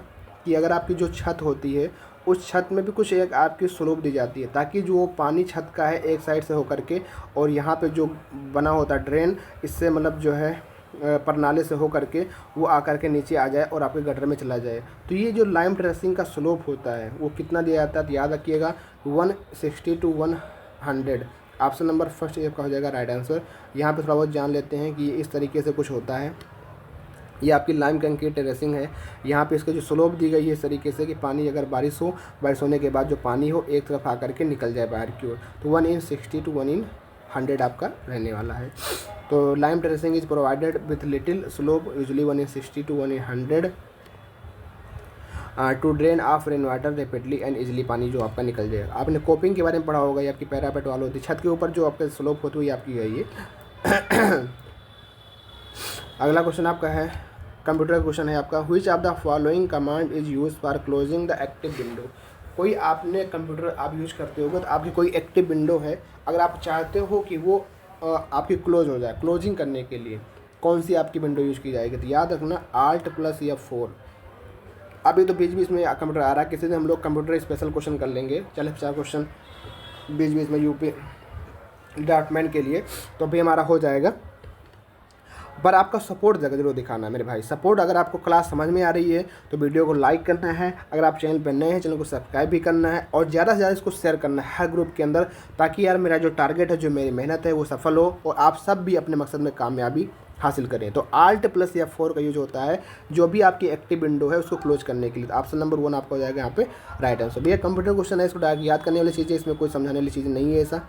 कि अगर आपकी जो छत होती है उस छत में भी कुछ एक आपकी स्लोप दी जाती है, ताकि जो पानी छत का है एक साइड से होकर के और यहाँ पे जो बना होता है ड्रेन, इससे मतलब जो है प्रणाली से होकर के वो आकर के नीचे आ जाए और आपके गटर में चला जाए। तो ये जो लाइम टेरेसिंग का स्लोप होता है वो कितना दिया जाता है, तो याद रखिएगा 160 to 100। ऑप्शन नंबर फर्स्ट आपका हो जाएगा राइट आंसर। यहाँ पे थोड़ा बहुत जान लेते हैं कि इस तरीके से कुछ होता है। ये आपकी लाइम कंक्रीट टेरेसिंग है, यहाँ पे इसके जो स्लोप दी गई है इस तरीके से कि पानी अगर बारिश हो, बारिश होने के बाद जो पानी हो एक तरफ आकर के निकल जाए बाहर की ओर, तो 1/60 to 1/100 आपका रहने वाला है। तो lime terracing is provided with little slope usually 1/60 to 1/100 to drain off rain water rapidly and easily, पानी जो आपका निकल जाएगा। आपने कोपिंग के बारे में पढ़ा होगा, ये आपकी पैरापेट वाल होती है, छत के ऊपर जो आपका स्लोप होती है ये आपकी है ये। अगला क्वेश्चन आपका है, कंप्यूटर का क्वेश्चन है आपका, which of the following command is use for closing the active window. कोई आपने कंप्यूटर आप यूज करते होगे तो आपकी कोई एक्टिव विंडो है, अगर आप चाहते हो कि वो आपकी क्लोज हो जाए, क्लोजिंग करने के लिए कौन सी आपकी विंडो यूज की जाएगी, तो याद रखना Alt+F4। अभी तो बीच बीच में कंप्यूटर आ रहा है, किसी दिन हम लोग कंप्यूटर स्पेशल क्वेश्चन कर लेंगे, चले 4 क्वेश्चन बीच बीच में यूपी डिपार्टमेंट के लिए, तो अभी हमारा हो जाएगा। पर आपका सपोर्ट जरूर दिखाना है मेरे भाई। सपोर्ट अगर आपको क्लास समझ में आ रही है तो वीडियो को लाइक करना है, अगर आप चैनल पर नए हैं चैनल को सब्सक्राइब भी करना है और ज़्यादा से ज़्यादा इसको शेयर करना है हर ग्रुप के अंदर, ताकि यार मेरा जो टारगेट है, जो मेरी मेहनत है वो सफल हो और आप सब भी अपने मकसद में कामयाबी हासिल करें। तो Alt+F4 का यूज होता है जो भी आपकी एक्टिव विंडो है उसको क्लोज करने के लिए। तो ऑप्शन नंबर 1 आपका हो जाएगा यहाँ पे राइट आंसर। भैया कंप्यूटर क्वेश्चन है, इसको डायरेक्ट याद करने वाली चीज़ें, इसमें कोई समझाने वाली चीज़ नहीं है ऐसा।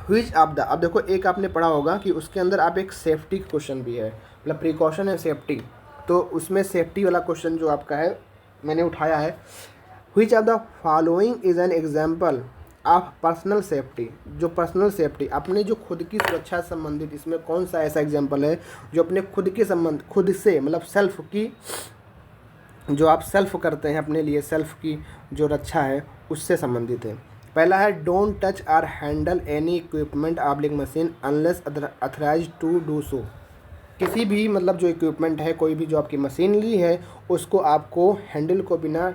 व्हिच ऑफ द, अब देखो एक आपने पढ़ा होगा कि उसके अंदर आप एक सेफ्टी क्वेश्चन भी है, मतलब प्रिकॉशन है सेफ्टी, तो उसमें सेफ्टी वाला क्वेश्चन जो आपका है मैंने उठाया है, which of the following is an example आप पर्सनल सेफ्टी, जो पर्सनल सेफ्टी अपने जो खुद की सुरक्षा से संबंधित, इसमें कौन सा ऐसा एग्जांपल है जो अपने खुद के संबंध, खुद से मतलब सेल्फ की, जो आप सेल्फ करते हैं अपने लिए, सेल्फ की जो रक्षा है उससे संबंधित है। पहला है डोंट टच और handle any equipment oblique machine unless authorise to do so. किसी भी मतलब जो इक्विपमेंट है, कोई भी जो आपकी मशीनरी है, उसको आपको हैंडल को बिना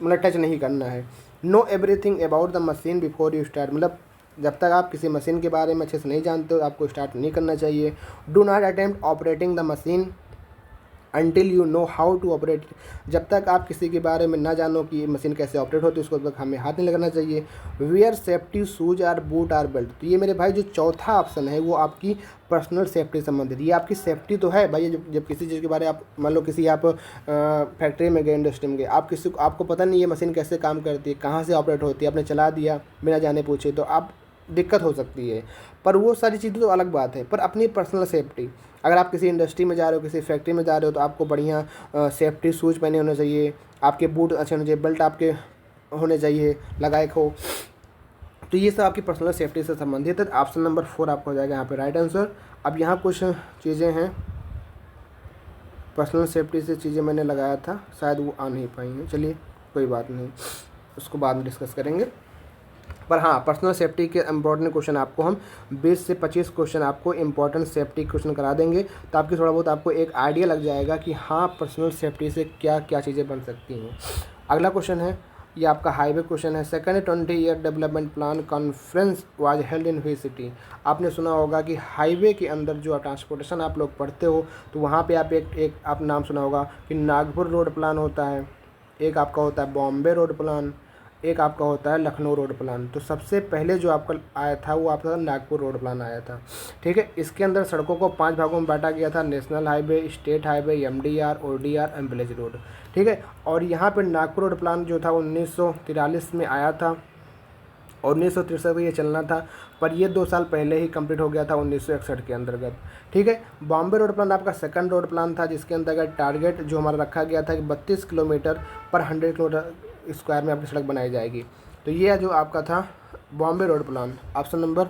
मतलब टच नहीं करना है। Know everything about the machine before you start, मतलब जब तक आप किसी मशीन के बारे में अच्छे से नहीं जानते हो आपको स्टार्ट नहीं करना चाहिए। Do not attempt operating the machine until you know how to operate, जब तक आप किसी के बारे में ना जानो कि मशीन कैसे ऑपरेट होती है उसको तक हमें हाथ नहीं लगाना चाहिए। Wear safety shoes or boot or belt, तो ये मेरे भाई जो चौथा ऑप्शन है वो आपकी पर्सनल सेफ्टी से संबंधित, ये आपकी सेफ्टी तो है भाई। जब किसी चीज़ के बारे में आप मान लो किसी आप फैक्ट्री में गए, इंडस्ट्री में गए, आप किसी को आपको पता नहीं है मशीन कैसे काम करती है, कहाँ से ऑपरेट होती है, आपने चला दिया बिना जाने पूछे, तो आप दिक्कत हो सकती है। पर वो सारी चीज़ें तो अलग बात है, पर अपनी पर्सनल सेफ्टी, अगर आप किसी इंडस्ट्री में जा रहे हो, किसी फैक्ट्री में जा रहे हो, तो आपको बढ़िया सेफ्टी शूज़ पहने होने चाहिए, आपके बूट अच्छे होने चाहिए, बेल्ट आपके होने चाहिए लगाए हो। तो ये सब आपकी पर्सनल सेफ्टी से संबंधित है। ऑप्शन नंबर 4 आपका हो जाएगा यहाँ पे राइट आंसर। अब यहाँ कुछ चीज़ें हैं पर्सनल सेफ्टी से, चीज़ें मैंने लगाया था, शायद वो आ नहीं पाई हैं, चलिए कोई बात नहीं, उसको बाद में डिस्कस करेंगे। पर हाँ, पर्सनल सेफ्टी के इंपॉर्टेंट क्वेश्चन आपको हम 20 से 25 क्वेश्चन आपको इंपॉर्टेंट सेफ्टी क्वेश्चन करा देंगे, तो आपकी थोड़ा बहुत आपको एक आइडिया लग जाएगा कि हाँ पर्सनल सेफ्टी से क्या क्या चीज़ें बन सकती हैं। अगला क्वेश्चन है, ये आपका हाईवे क्वेश्चन है। Second 20 year development plan conference was held in which city. आपने सुना होगा कि हाईवे के अंदर जो ट्रांसपोर्टेशन आप लोग पढ़ते हो, तो वहाँ पे आप एक आप नाम सुना होगा कि नागपुर रोड प्लान होता है, एक आपका होता है बॉम्बे रोड प्लान, एक आपका होता है लखनऊ रोड प्लान। तो सबसे पहले जो आपका आया था वो आपका नागपुर रोड प्लान आया था, ठीक है। इसके अंदर सड़कों को 5 भागों में बांटा गया था, national highway, state highway, MDR, ODR and village road, ठीक है। और यहाँ पे नागपुर रोड प्लान जो था 1943 में आया था और 1963 में ये चलना था, पर ये 2 साल पहले ही कंप्लीट हो गया था 1961 के अंतर्गत, ठीक है। बॉम्बे रोड प्लान आपका सेकंड रोड प्लान था, जिसके अंतर्गत टारगेट जो हमारा रखा गया था कि 32 किलोमीटर पर 100 किलोमीटर स्क्वायर में अपनी सड़क बनाई जाएगी। तो ये जो आपका था Bombay road plan, option number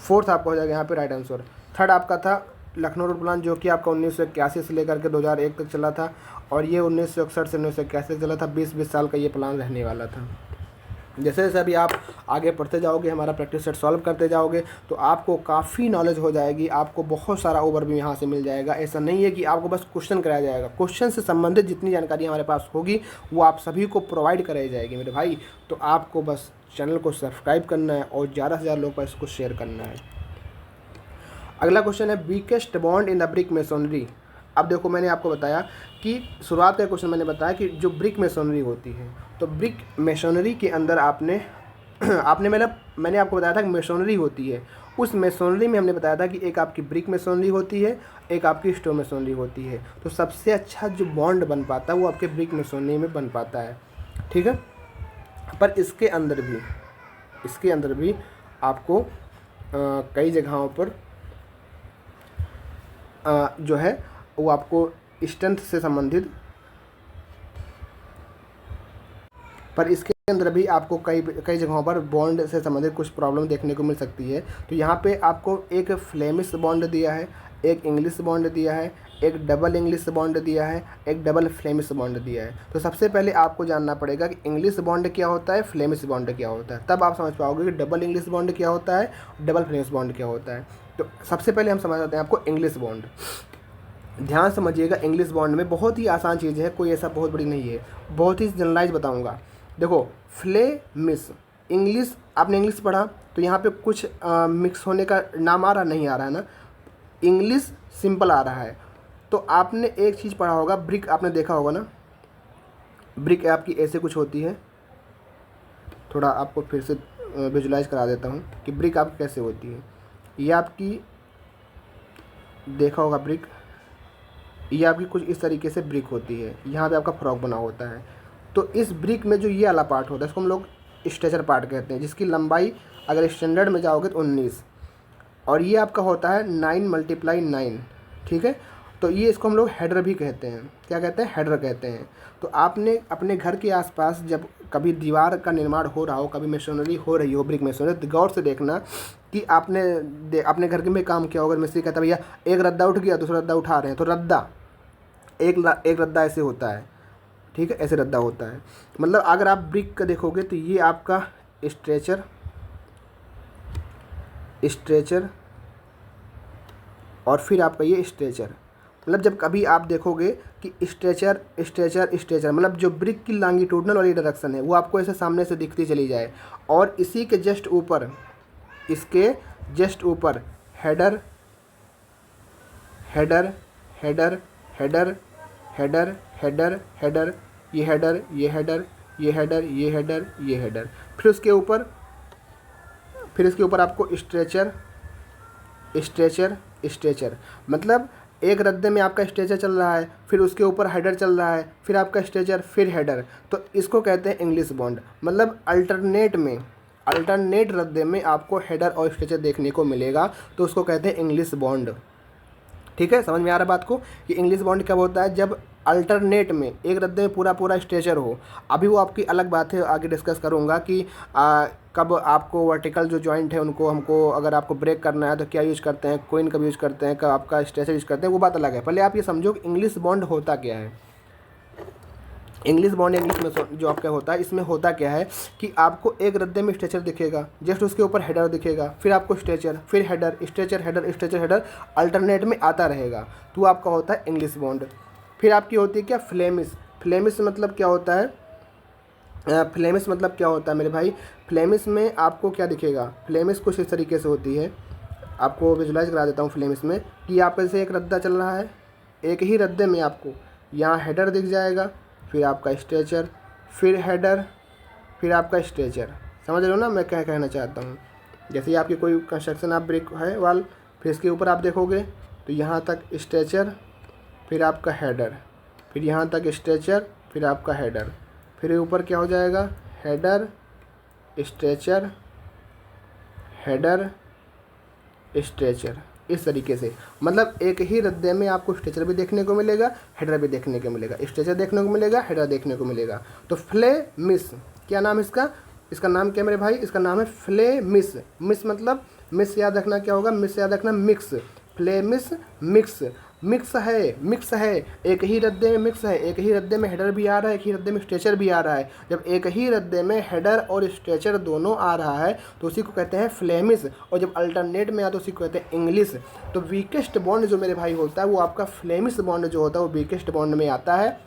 4 आपका हो जाएगा यहाँ पे राइट आंसर। थर्ड आपका था लखनऊ रोड प्लान, जो कि आपका 1981 से लेकर के 2001 तक चला था, और ये 1961 से 1981 तक चला था। 20 साल का ये प्लान रहने वाला था। जैसे जैसे अभी आप आगे पढ़ते जाओगे, हमारा प्रैक्टिस सेट सॉल्व करते जाओगे, तो आपको काफ़ी नॉलेज हो जाएगी, आपको बहुत सारा ओवरव्यू यहाँ से मिल जाएगा। ऐसा नहीं है कि आपको बस क्वेश्चन कराया जाएगा, क्वेश्चन से संबंधित जितनी जानकारी हमारे पास होगी वो आप सभी को प्रोवाइड कराई जाएगी मेरे भाई। तो आपको बस चैनल को सब्सक्राइब करना है और ज़्यादा से ज़्यादा लोगों पर इसको शेयर करना है। अगला क्वेश्चन है weakest bond in the brick masonry. अब देखो, मैंने आपको बताया कि शुरुआत का क्वेश्चन मैंने बताया कि जो ब्रिक मेसोनरी होती है, तो ब्रिक मेसोनरी के अंदर आपने मतलब मैंने आपको बताया था कि मेसोनरी होती है, उस मेसोनरी में हमने बताया था कि एक आपकी ब्रिक मेसोनरी होती है, एक आपकी स्टोन मेसोनरी होती है। तो सबसे अच्छा जो बॉन्ड बन पाता है वो आपके ब्रिक मेसोनरी में बन पाता है, ठीक है। पर इसके अंदर भी आपको कई जगहों पर जो है वो आपको स्ट्रेंथ से संबंधित, पर इसके अंदर भी आपको कई जगहों पर बॉन्ड से संबंधित कुछ प्रॉब्लम देखने को मिल सकती है। तो यहाँ पे आपको एक फ्लेमिश बॉन्ड दिया है, एक इंग्लिश बॉन्ड दिया है, एक डबल इंग्लिश बॉन्ड दिया है, एक डबल फ्लेमिश बॉन्ड दिया है। तो सबसे पहले आपको जानना पड़ेगा कि इंग्लिश बॉन्ड क्या होता है, फ्लेमिश बॉन्ड क्या होता है, तब आप समझ पाओगे कि डबल इंग्लिश बॉन्ड क्या होता है, डबल फ्लेमिश बॉन्ड क्या होता है। तो सबसे पहले हम समझ आते हैं आपको इंग्लिश बॉन्ड। ध्यान समझिएगा, इंग्लिश बॉन्ड में बहुत ही आसान चीज़ है, कोई ऐसा बहुत बड़ी नहीं है, बहुत ही जनरलाइज बताऊंगा। देखो, फ्लेमिश इंग्लिश, आपने इंग्लिश पढ़ा तो यहाँ पे कुछ मिक्स होने का नाम आ रहा नहीं आ रहा है ना, इंग्लिश सिंपल आ रहा है। तो आपने एक चीज़ पढ़ा होगा, ब्रिक आपने देखा होगा ना, ब्रिक आपकी ऐसे कुछ होती है, थोड़ा आपको फिर से विजुलाइज करा देता हूँ कि ब्रिक आपकी कैसे होती है। ये आपकी देखा होगा ब्रिक, ये आपकी कुछ इस तरीके से ब्रिक होती है, यहाँ पे आपका फ्रॉक बना होता है। तो इस ब्रिक में जो ये वाला पार्ट होता है इसको हम लोग स्ट्रेचर पार्ट कहते हैं, जिसकी लंबाई अगर स्टैंडर्ड में जाओगे तो 19, और ये आपका होता है 9 × 9, ठीक है। तो ये इसको हम लोग हेडर भी कहते हैं। क्या कहते हैं? हेडर कहते हैं। तो आपने अपने घर के आसपास जब कभी दीवार का निर्माण हो रहा हो, कभी मेसोनरी हो रही हो, ब्रिक मेसोनरी, तो गौर से देखना कि आपने अपने घर के में काम किया होगा। मिस्त्री कहता भैया एक रद्दा उठ गया, दूसरा रद्दा उठा रहे हैं, तो रद्दा एक रद्दा ऐसे होता है, ठीक है, ऐसे रद्दा होता है। मतलब अगर आप ब्रिक का देखोगे तो ये आपका स्ट्रेचर और फिर आपका ये स्ट्रेचर। मतलब जब कभी आप देखोगे कि स्ट्रेचर मतलब जो ब्रिक की लॉन्गिट्यूडनल वाली डायरेक्शन है वो आपको ऐसे सामने से दिखती चली जाए, और इसी के जस्ट ऊपर, इसके जस्ट ऊपर header header header header header header header, ये हेडर, ये हेडर, ये हेडर, ये हेडर, ये हेडर, फिर इसके ऊपर आपको स्ट्रेचर। मतलब एक रद्दे में आपका स्ट्रेचर चल रहा है, फिर उसके ऊपर हेडर चल रहा है, फिर आपका स्ट्रेचर, फिर हेडर। तो इसको कहते हैं इंग्लिश बॉन्ड। मतलब अल्टरनेट रद्दे में आपको हेडर और स्ट्रेचर देखने को मिलेगा, तो उसको कहते हैं इंग्लिश बॉन्ड। ठीक है, समझ में आ रहा है बात को कि इंग्लिश बॉन्ड कब होता है? जब अल्टरनेट में एक रद्दे में पूरा स्ट्रेचर हो। अभी वो आपकी अलग बात है, आगे डिस्कस करूँगा कि कब आपको वर्टिकल जो जॉइंट है उनको हमको अगर आपको ब्रेक करना है तो क्या यूज़ करते हैं, कोइन कब यूज़ करते हैं, कब आपका स्ट्रेचर यूज़ करते हैं, वो बात अलग है। पहले आप ये समझो कि इंग्लिश बॉन्ड होता क्या है। इंग्लिश बॉन्ड इंग्लिश में जो आपका होता है, इसमें होता क्या है कि आपको एक रद्दे में स्ट्रेचर दिखेगा, जस्ट उसके ऊपर हेडर दिखेगा, फिर आपको स्ट्रेचर, फिर header, stretcher, header, stretcher, header, alternate में आता रहेगा, तो आपका होता है इंग्लिश बॉन्ड। फिर आपकी होती है क्या? फ्लेमिश मतलब क्या होता है? फ्लेमिश मतलब क्या होता है मेरे भाई? फ्लेमिश में आपको क्या दिखेगा? फ्लेमिश कुछ इस तरीके से होती है, आपको विजुलाइज करा देता हूँ फ्लेमिश में, कि आप जैसे एक रद्दा चल रहा है, एक ही रद्दे में आपको यहाँ हेडर दिख जाएगा, फिर आपका स्ट्रेचर, फिर हेडर, फिर आपका स्ट्रेचर। समझ रहे हो ना मैं क्या कहना चाहता हूँ? जैसे ही आपकी कोई कंस्ट्रक्शन आप ब्रिक है वाल, फिर इसके ऊपर आप देखोगे तो यहाँ तक स्ट्रेचर, फिर आपका हेडर, फिर यहाँ तक स्ट्रेचर, फिर आपका हेडर, फिर ऊपर क्या हो जाएगा? हेडर, स्ट्रेचर, हेडर, स्ट्रेचर, इस तरीके से। मतलब एक ही रद्दे में आपको स्ट्रेचर भी देखने को मिलेगा, हेडर भी देखने को मिलेगा, स्ट्रेचर देखने को मिलेगा, हेडर देखने को मिलेगा। तो फ्लेमिश, क्या नाम इसका? इसका नाम क्या मेरे भाई? इसका नाम है फ्लेमिश। मिस मतलब मिस याद रखना क्या होगा? मिस याद रखना मिक्स। फ्लेमिश मिक्स है, एक ही रद्दे में मिक्स है, एक ही रद्दे में हेडर भी आ रहा है, एक ही रद्दे में स्ट्रेचर भी आ रहा है। जब एक ही रद्दे में हेडर और स्ट्रेचर दोनों आ रहा है तो उसी को कहते हैं फ्लेमिश, और जब अल्टरनेट में आता तो उसी को कहते हैं इंग्लिश। तो वीकेस्ट बॉन्ड जो मेरे भाई होता है वो आपका फ्लेमिश बॉन्ड जो होता है वो वीकेस्ट बॉन्ड में आता है।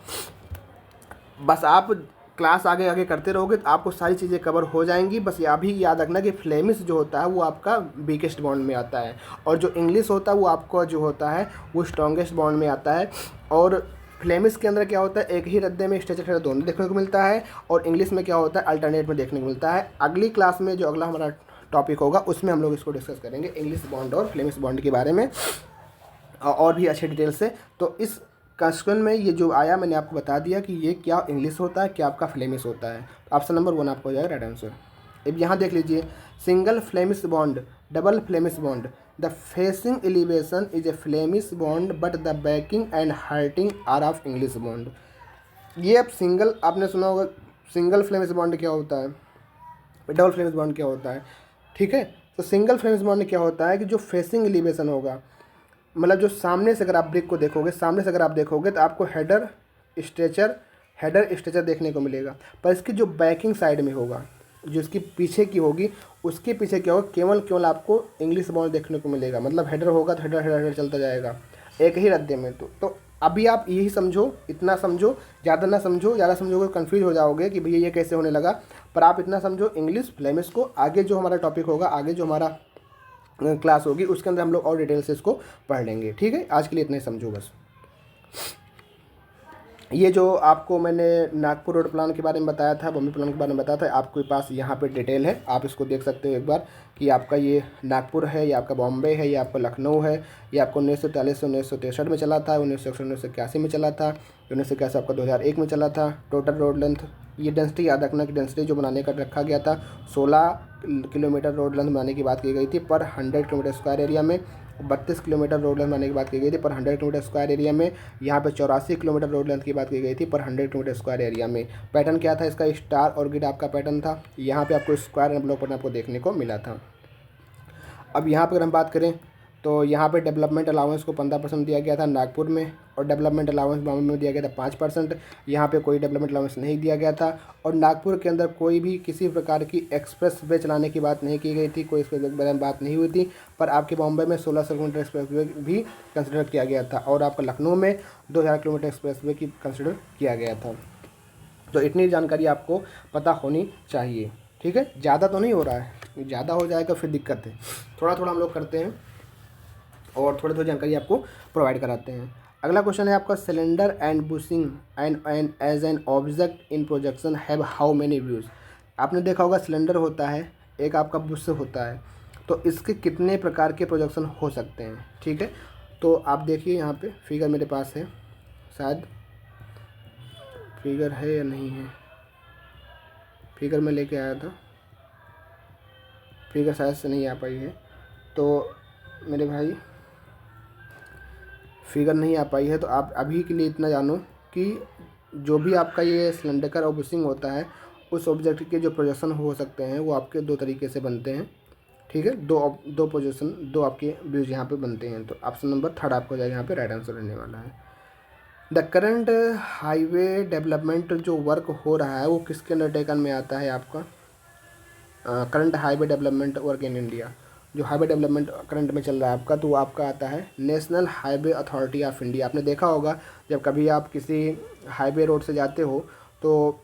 बस आप क्लास आगे आगे करते रहोगे तो आपको सारी चीज़ें कवर हो जाएंगी। बस ये भी याद रखना कि फ्लेमिश जो होता है वो आपका वीकेस्ट बॉन्ड में आता है, और जो इंग्लिश होता है वो आपका जो होता है वो स्ट्रॉन्गेस्ट बॉन्ड में आता है। और फ्लेमिश के अंदर क्या होता है? एक ही रद्दे में स्ट्रेचर हेडर दोनों देखने को मिलता है, और इंग्लिश में क्या होता है? अल्टरनेट में देखने को मिलता है। अगली क्लास में जो अगला हमारा टॉपिक होगा उसमें हम लोग इसको डिस्कस करेंगे, इंग्लिश बॉन्ड और फ्लेमिश बॉन्ड के बारे में और भी अच्छे डिटेल से। तो इस क्वेश्चन में ये जो आया मैंने आपको बता दिया कि ये क्या इंग्लिश होता है, क्या आपका फ्लेमिश होता है। ऑप्शन नंबर 1 आपको हो जाएगा राइट आंसर। अब यहाँ देख लीजिए, single Flemish bond, double Flemish bond. The facing elevation is a Flemish bond but the backing and hearting are of English bond. ये अब सिंगल, आपने सुना होगा सिंगल फ्लेमिश बॉन्ड क्या होता है, डबल फ्लेमिश बॉन्ड क्या होता है, ठीक है। तो सिंगल फ्लेमिश बॉन्ड क्या होता है कि जो फेसिंग एलिवेशन होगा, मतलब जो सामने से अगर आप ब्रिक को देखोगे, सामने से अगर आप देखोगे तो आपको हेडर स्ट्रेचर देखने को मिलेगा, पर इसकी जो बैकिंग साइड में होगा, जो इसकी पीछे की होगी, उसके पीछे क्या होगा? केवल आपको इंग्लिश बॉन्ड देखने को मिलेगा। मतलब हेडर होगा तो हेडर चलता जाएगा एक ही रद्दे में। तो अभी आप यही समझो, इतना समझो, ज़्यादा ना समझो। ज़्यादा समझोगे कन्फ्यूज हो जाओगे कि भैया ये कैसे होने लगा। पर आप इतना समझो इंग्लिश फ्लेमिश को, आगे जो हमारा टॉपिक होगा, आगे जो हमारा क्लास होगी उसके अंदर हम लोग और डिटेल से इसको पढ़ लेंगे, ठीक है। आज के लिए इतना ही समझो बस। ये जो आपको मैंने नागपुर रोड प्लान के बारे में बताया था, बॉम्बे प्लान के बारे में बताया था, आपके पास यहाँ पे डिटेल है, आप इसको देख सकते हो एक बार कि आपका ये नागपुर है, ये आपका बॉम्बे है, ये आपका लखनऊ है। ये आपको 1943 से 1963 में चला था, 1981 में चला था, 1981 आपका 2001 में चला था। टोटल रोड लेंथ, ये डेंसिटी याद रखना कि डेंसिटी जो बनाने का रखा गया था 16 किलोमीटर रोड लेंथ बनाने की बात की गई थी पर 100 किलोमीटर स्क्वायर एरिया में। 32 किलोमीटर रोड लेंथ बनाने की बात की गई थी पर 100 किलोमीटर स्क्वायर एरिया में। यहाँ पे 84 किलोमीटर रोड लेंथ की बात की गई थी पर 100 किलोमीटर स्क्वायर एरिया में। पैटर्न क्या था इसका, स्टार और ग्रिड आपका पैटर्न था। यहाँ पे आपको स्क्वायर एनवलप पैटर्न आपको देखने को मिला था। अब यहाँ पर अगर हम बात करें तो यहाँ पे डेवलपमेंट अलाउंस को 15% दिया गया था नागपुर में, और डेवलपमेंट अलाउंस बॉम्बे में दिया गया था 5%। यहाँ पे कोई डेवलपमेंट अलाउंस नहीं दिया गया था। और नागपुर के अंदर कोई भी किसी प्रकार की एक्सप्रेस वे चलाने की बात नहीं की गई थी, कोई इस बारे में बात नहीं हुई थी। पर आपके बॉम्बे में 1600 किलोमीटर एक्सप्रेस वे भी कंसिडर किया गया था, और आपका लखनऊ में 2000 किलोमीटर एक्सप्रेस वे की कंसिडर किया गया था। तो इतनी जानकारी आपको पता होनी चाहिए, ठीक है। ज़्यादा तो नहीं हो रहा है, ज़्यादा हो जाएगा फिर दिक्कत है। थोड़ा थोड़ा हम लोग करते हैं और थोड़ी थोड़ी जानकारी आपको प्रोवाइड कराते हैं। अगला क्वेश्चन है आपका, cylinder and bushing and as an object in projection have how many views. आपने देखा होगा सिलेंडर होता है, एक आपका बुश होता है, तो इसके कितने प्रकार के प्रोजेक्शन हो सकते हैं, ठीक है। तो आप देखिए यहाँ पे फिगर मेरे पास है, शायद फिगर है या नहीं है, फिगर मैं लेके आया था, फिगर शायद से नहीं आ पाई है। तो मेरे भाई फिगर नहीं आ पाई है, तो आप अभी के लिए इतना जानो कि जो भी आपका ये सिलेंडर और बुशिंग होता है, उस ऑब्जेक्ट के जो प्रोजेक्शन हो सकते हैं वो आपके दो तरीके से बनते हैं, ठीक है। दो पोजीशन, दो आपके व्यूज यहाँ पे बनते हैं। तो ऑप्शन नंबर 3 आपको हो जाएगा, यहाँ पे राइट आंसर रहने वाला है। द करंट हाईवे डेवलपमेंट जो वर्क हो रहा है वो किसके अंडरटेकन में आता है आपका, current highway development work in India. जो हाईवे डेवलपमेंट करंट में चल रहा है आपका, तो वो आपका आता है national highway authority of India. आपने देखा होगा जब कभी आप किसी हाईवे रोड से जाते हो तो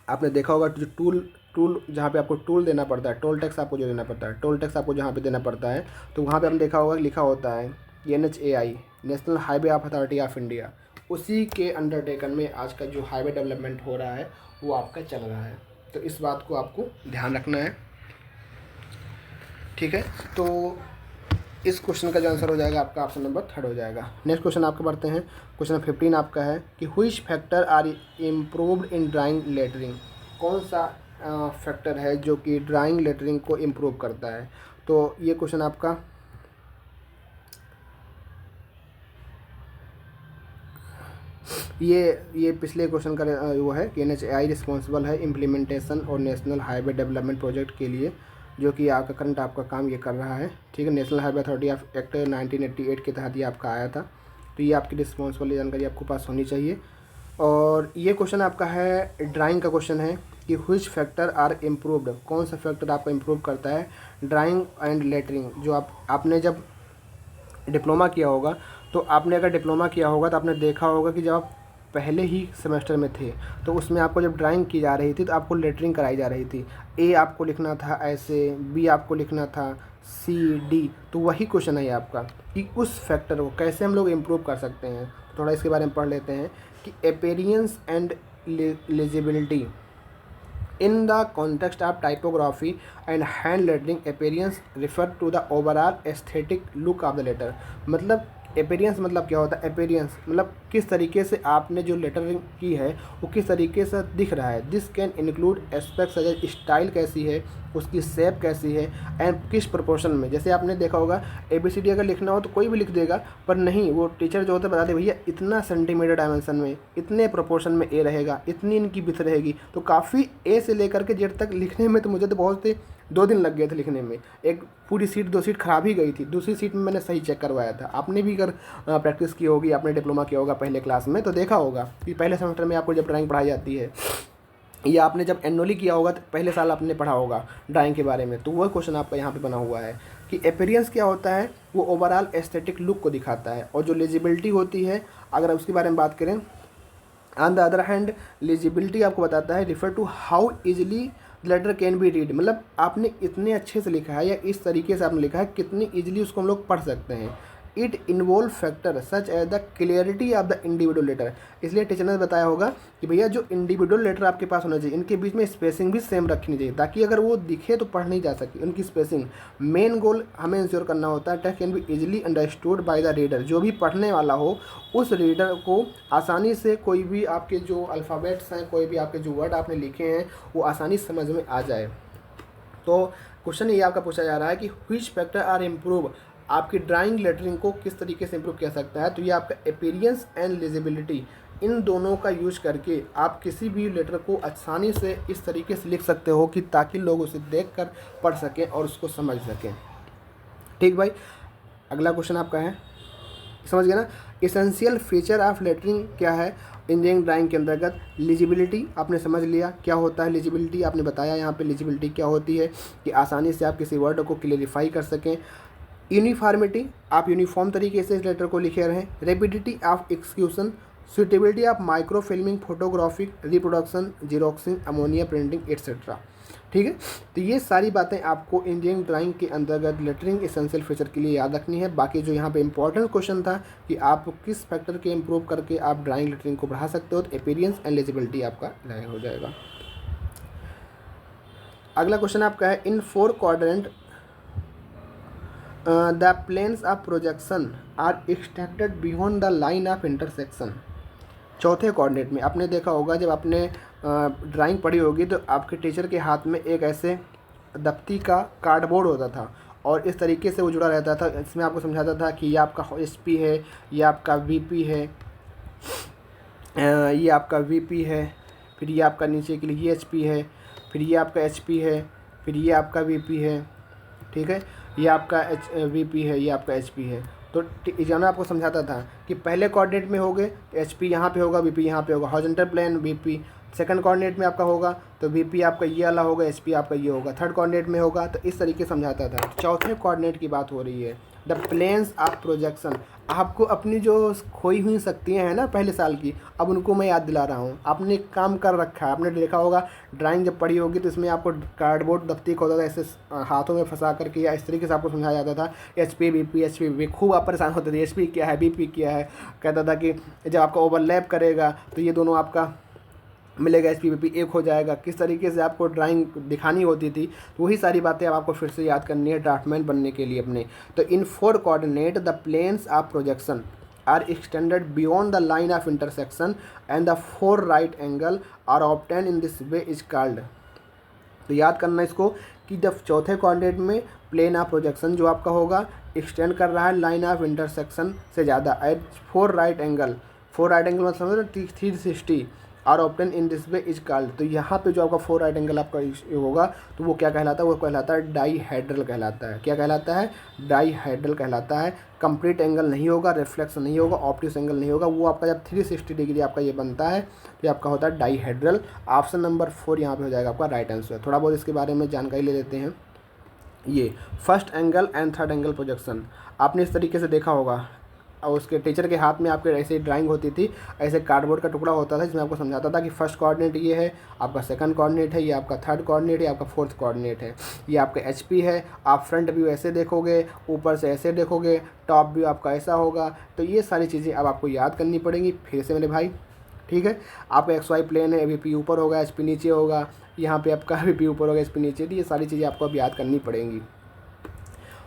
आपने देखा होगा जो टूल जहाँ पे आपको टूल देना पड़ता है, टोल टैक्स आपको जो देना पड़ता है, टोल टैक्स आपको जहाँ पे देना पड़ता है, तो वहाँ पे आपने देखा होगा लिखा होता है NHAI, national highway of authority of India. उसी के अंडरटेकन में आज का जो हाईवे डेवलपमेंट हो रहा है वो आपका चल रहा है। तो इस बात को आपको ध्यान रखना है, ठीक है। तो इस क्वेश्चन का जो आंसर हो जाएगा आपका ऑप्शन नंबर 3 हो जाएगा। नेक्स्ट क्वेश्चन आपको बढ़ते हैं। क्वेश्चन 15 आपका है कि which factor are improved in drawing lettering. कौन सा फैक्टर है जो कि ड्राइंग लेटरिंग को इम्प्रूव करता है। तो ये क्वेश्चन आपका ये पिछले क्वेश्चन का वो है कि NHAI रिस्पॉन्सिबल है इम्प्लीमेंटेशन और नेशनल हाईवे डेवलपमेंट प्रोजेक्ट के लिए, जो कि आपका करंट आपका काम ये कर रहा है, ठीक है। National highway authority of act 1988 के तहत ये आपका आया था। तो ये आपकी रिस्पॉन्सिबल जानकारी आपको पास होनी चाहिए। और ये क्वेश्चन आपका है ड्राइंग का क्वेश्चन है कि व्हिच फैक्टर आर इम्प्रूव्ड, कौन सा फैक्टर आपका इम्प्रूव करता है ड्राइंग एंड लेटरिंग। जो आपने जब डिप्लोमा किया होगा, तो आपने अगर डिप्लोमा किया होगा तो आपने देखा होगा कि जब आप पहले ही सेमेस्टर में थे तो उसमें आपको जब ड्राइंग की जा रही थी तो आपको लेटरिंग कराई जा रही थी। A आपको लिखना था ऐसे, B आपको लिखना था C D। तो वही क्वेश्चन है आपका कि उस फैक्टर को कैसे हम लोग इम्प्रूव कर सकते हैं। थोड़ा इसके बारे में पढ़ लेते हैं कि appearance and legibility in the context of typography and hand lettering. Appearance refer to the overall aesthetic look of the letter. मतलब अपीयरेंस मतलब क्या होता है, अपीयरेंस मतलब किस तरीके से आपने जो लेटरिंग की है वो किस तरीके से दिख रहा है। This can include aspects such as style कैसी है, उसकी शेप कैसी है, एंड किस प्रोपोर्शन में। जैसे आपने देखा होगा ABCD अगर लिखना हो तो कोई भी लिख देगा, पर नहीं, वो टीचर जो होता है बताते भैया इतना सेंटीमीटर डायमेंशन में, इतने प्रोपोर्शन में A रहेगा, इतनी इनकी विड्थ रहेगी। तो काफ़ी A से लेकर के Z तक लिखने में तो मुझे तो बहुत से 2 दिन लग गए थे लिखने में। एक पूरी सीट 2 सीट खराब ही गई थी, दूसरी सीट में मैंने सही चेक करवाया था। आपने भी अगर प्रैक्टिस की होगी, आपने डिप्लोमा किया होगा पहले क्लास में, तो देखा होगा कि पहले सेमेस्टर में आपको जब ड्राइंग पढ़ाई जाती है, या आपने जब एनुअली किया होगा तो पहले साल आपने पढ़ा होगा ड्राइंग के बारे में, तो वह क्वेश्चन आपका यहाँ पे बना हुआ है कि अपीयरेंस क्या होता है, वो ओवरऑल एस्थेटिक लुक को दिखाता है। और जो लेजिबिलिटी होती है, अगर उसके बारे में बात करें, on the other hand legibility आपको बताता है refer to how easily letter can be read. मतलब आपने इतने अच्छे से लिखा है या इस तरीके से आपने लिखा है, कितनी ईजिली उसको हम लोग पढ़ सकते हैं। It involve factor such as the clarity of the individual letter. इसलिए टीचर ने बताया होगा कि भैया जो इंडिविजुअल लेटर आपके पास होना चाहिए, इनके बीच में स्पेसिंग भी सेम रखनी चाहिए, ताकि अगर वो दिखे तो पढ़ नहीं जा सके, उनकी स्पेसिंग। मेन गोल हमें इंश्योर करना होता है text can be easily understood by the reader. जो भी पढ़ने वाला हो उस रीडर को आसानी से कोई भी आपके जो अल्फ़ाबेट्स हैं, कोई भी आपके जो वर्ड आपने लिखे हैं, वो आसानी से समझ में आ जाए। तो क्वेश्चन ये आपका पूछा जा रहा है कि व्हिच फैक्टर आर इम्प्रूव आपकी ड्राइंग लेटरिंग को किस तरीके से इम्प्रूव किया सकता है, तो ये आपका अपीयरेंस एंड लिजिबिलिटी, इन दोनों का यूज करके आप किसी भी लेटर को आसानी से इस तरीके से लिख सकते हो कि ताकि लोग उसे देखकर पढ़ सकें और उसको समझ सकें। ठीक भाई, अगला क्वेश्चन आपका है, समझ गए ना। एसेंशियल फीचर ऑफ लेटरिंग क्या है इंजीनियरिंग ड्राइंग के अंतर्गत? लिजिबिलिटी आपने समझ लिया क्या होता है लिजिबिलिटी, आपने बताया यहाँ पे लिजिबिलिटी क्या होती है कि आसानी से आप किसी वर्ड को क्लियरिफाई कर सकें। यूनिफॉर्मिटी, आप यूनिफॉर्म तरीके से इस लेटर को लिखे रहें। Rapidity of execution, suitability of micro filming, photographic reproduction, xeroxing, ammonia printing etcetera. ठीक है, तो ये सारी बातें आपको इंजीनियरिंग ड्राइंग के अंतर्गत लेटरिंग एसेंशियल फीचर के लिए याद रखनी है। बाकी जो यहाँ पे इंपॉर्टेंट क्वेश्चन था कि आप किस फैक्टर के इम्प्रूव करके आप ड्राइंग लेटरिंग को बढ़ा सकते हो, तो अपीयरेंस एंड लेजिबिलिटी आपका हो जाएगा। अगला क्वेश्चन आपका है, in 4 quadrant the planes of projection are extended beyond the line of intersection. चौथे कोऑर्डिनेट में आपने देखा होगा, जब आपने ड्राइंग पढ़ी होगी तो आपके टीचर के हाथ में एक ऐसे दफ्ती का कार्डबोर्ड होता था और इस तरीके से वो जुड़ा रहता था। इसमें आपको समझाता था कि ये आपका एचपी है, ये आपका वीपी है, ये आपका वीपी है, फिर ये आपका नीचे के लिए ये एचपी है, फिर ये आपका एचपी है, फिर ये आपका वीपी है। ठीक है, ये आपका वीपी है, ये आपका एचपी है। तो एग्जामिनर आपको समझाता था कि पहले कोऑर्डिनेट में होगे तो एचपी यहाँ पे होगा, वीपी यहाँ पे होगा, horizontal plane VP. Second coordinate में आपका होगा तो वीपी आपका ये वाला होगा, एचपी आपका ये होगा। थर्ड कोऑर्डिनेट में होगा तो इस तरीके से समझाता था। चौथे कोऑर्डिनेट की बात हो रही है, द प्लेन्स ऑफ प्रोजेक्शन। आपको अपनी जो खोई हुई शक्तियाँ हैं ना पहले साल की, अब उनको मैं याद दिला रहा हूँ। आपने एक काम कर रखा है, आपने देखा होगा ड्राइंग जब पढ़ी होगी तो इसमें आपको कार्डबोर्ड दफ्ती होता था, ऐसे हाथों में फंसा करके या इस तरीके से आपको समझाया जाता था एचपी वीपी एचपी वीपी। खूब आप परेशान होते थे, एचपी क्या है, वीपी क्या है। कहता था कि जब आपका ओवरलैप करेगा तो ये दोनों आपका मिलेगा, एच पी वी पी एक हो जाएगा। किस तरीके से आपको ड्राइंग दिखानी होती थी, तो वही सारी बातें अब आपको फिर से याद करनी है ड्राफ्टमैन बनने के लिए अपने। तो in 4 coordinate the planes of projection are extended beyond the line of intersection and the 4 right angle are obtain in this way is called. तो याद करना इसको कि जब चौथे कोऑर्डिनेट में प्लेन ऑफ प्रोजेक्शन जो आपका होगा एक्सटेंड कर रहा है लाइन ऑफ इंटरसेक्शन से ज़्यादा, at 4 right angle, 4 right angle मतलब समझ लो 360 are obtain in this way is called. तो यहाँ पे जो आपका 4 राइट एंगल आपका होगा तो वो क्या कहलाता है, वो कहलाता है डाईहेड्रल कहलाता है। क्या कहलाता है, डाईहेड्रल कहलाता है। कंप्लीट एंगल नहीं होगा, रिफ्लेक्स नहीं होगा, ऑप्टिक्स एंगल नहीं होगा, वो आपका जब 360 डिग्री आपका ये बनता है तो आपका होता है डाईहेड्रल। ऑप्शन नंबर 4 यहाँ पे हो जाएगा आपका राइट आंसर। थोड़ा बहुत इसके बारे में जानकारी ले लेते हैं। ये first angle and third angle projection आपने इस तरीके से देखा होगा, और उसके टीचर के हाथ में आपके ऐसे ड्राइंग होती थी, ऐसे कार्डबोर्ड का टुकड़ा होता था जिसमें आपको समझाता था कि फर्स्ट कोऑर्डिनेट ये है, आपका सेकंड कोऑर्डिनेट है, ये आपका थर्ड कोऑर्डिनेट है, आपका फोर्थ कोऑर्डिनेट है, ये आपका एचपी है। आप फ्रंट व्यू ऐसे देखोगे, ऊपर से ऐसे देखोगे, टॉप व्यू आपका ऐसा होगा। तो ये सारी चीज़ें अब आपको याद करनी पड़ेंगी फिर से मेरे भाई। ठीक है, आपका एक्स वाई प्लेन है, वीपी ऊपर होगा, एचपी नीचे होगा, यहाँ पे आपका वीपी ऊपर होगा, एचपी नीचे। तो ये सारी चीज़ें आपको अब याद करनी पड़ेंगी।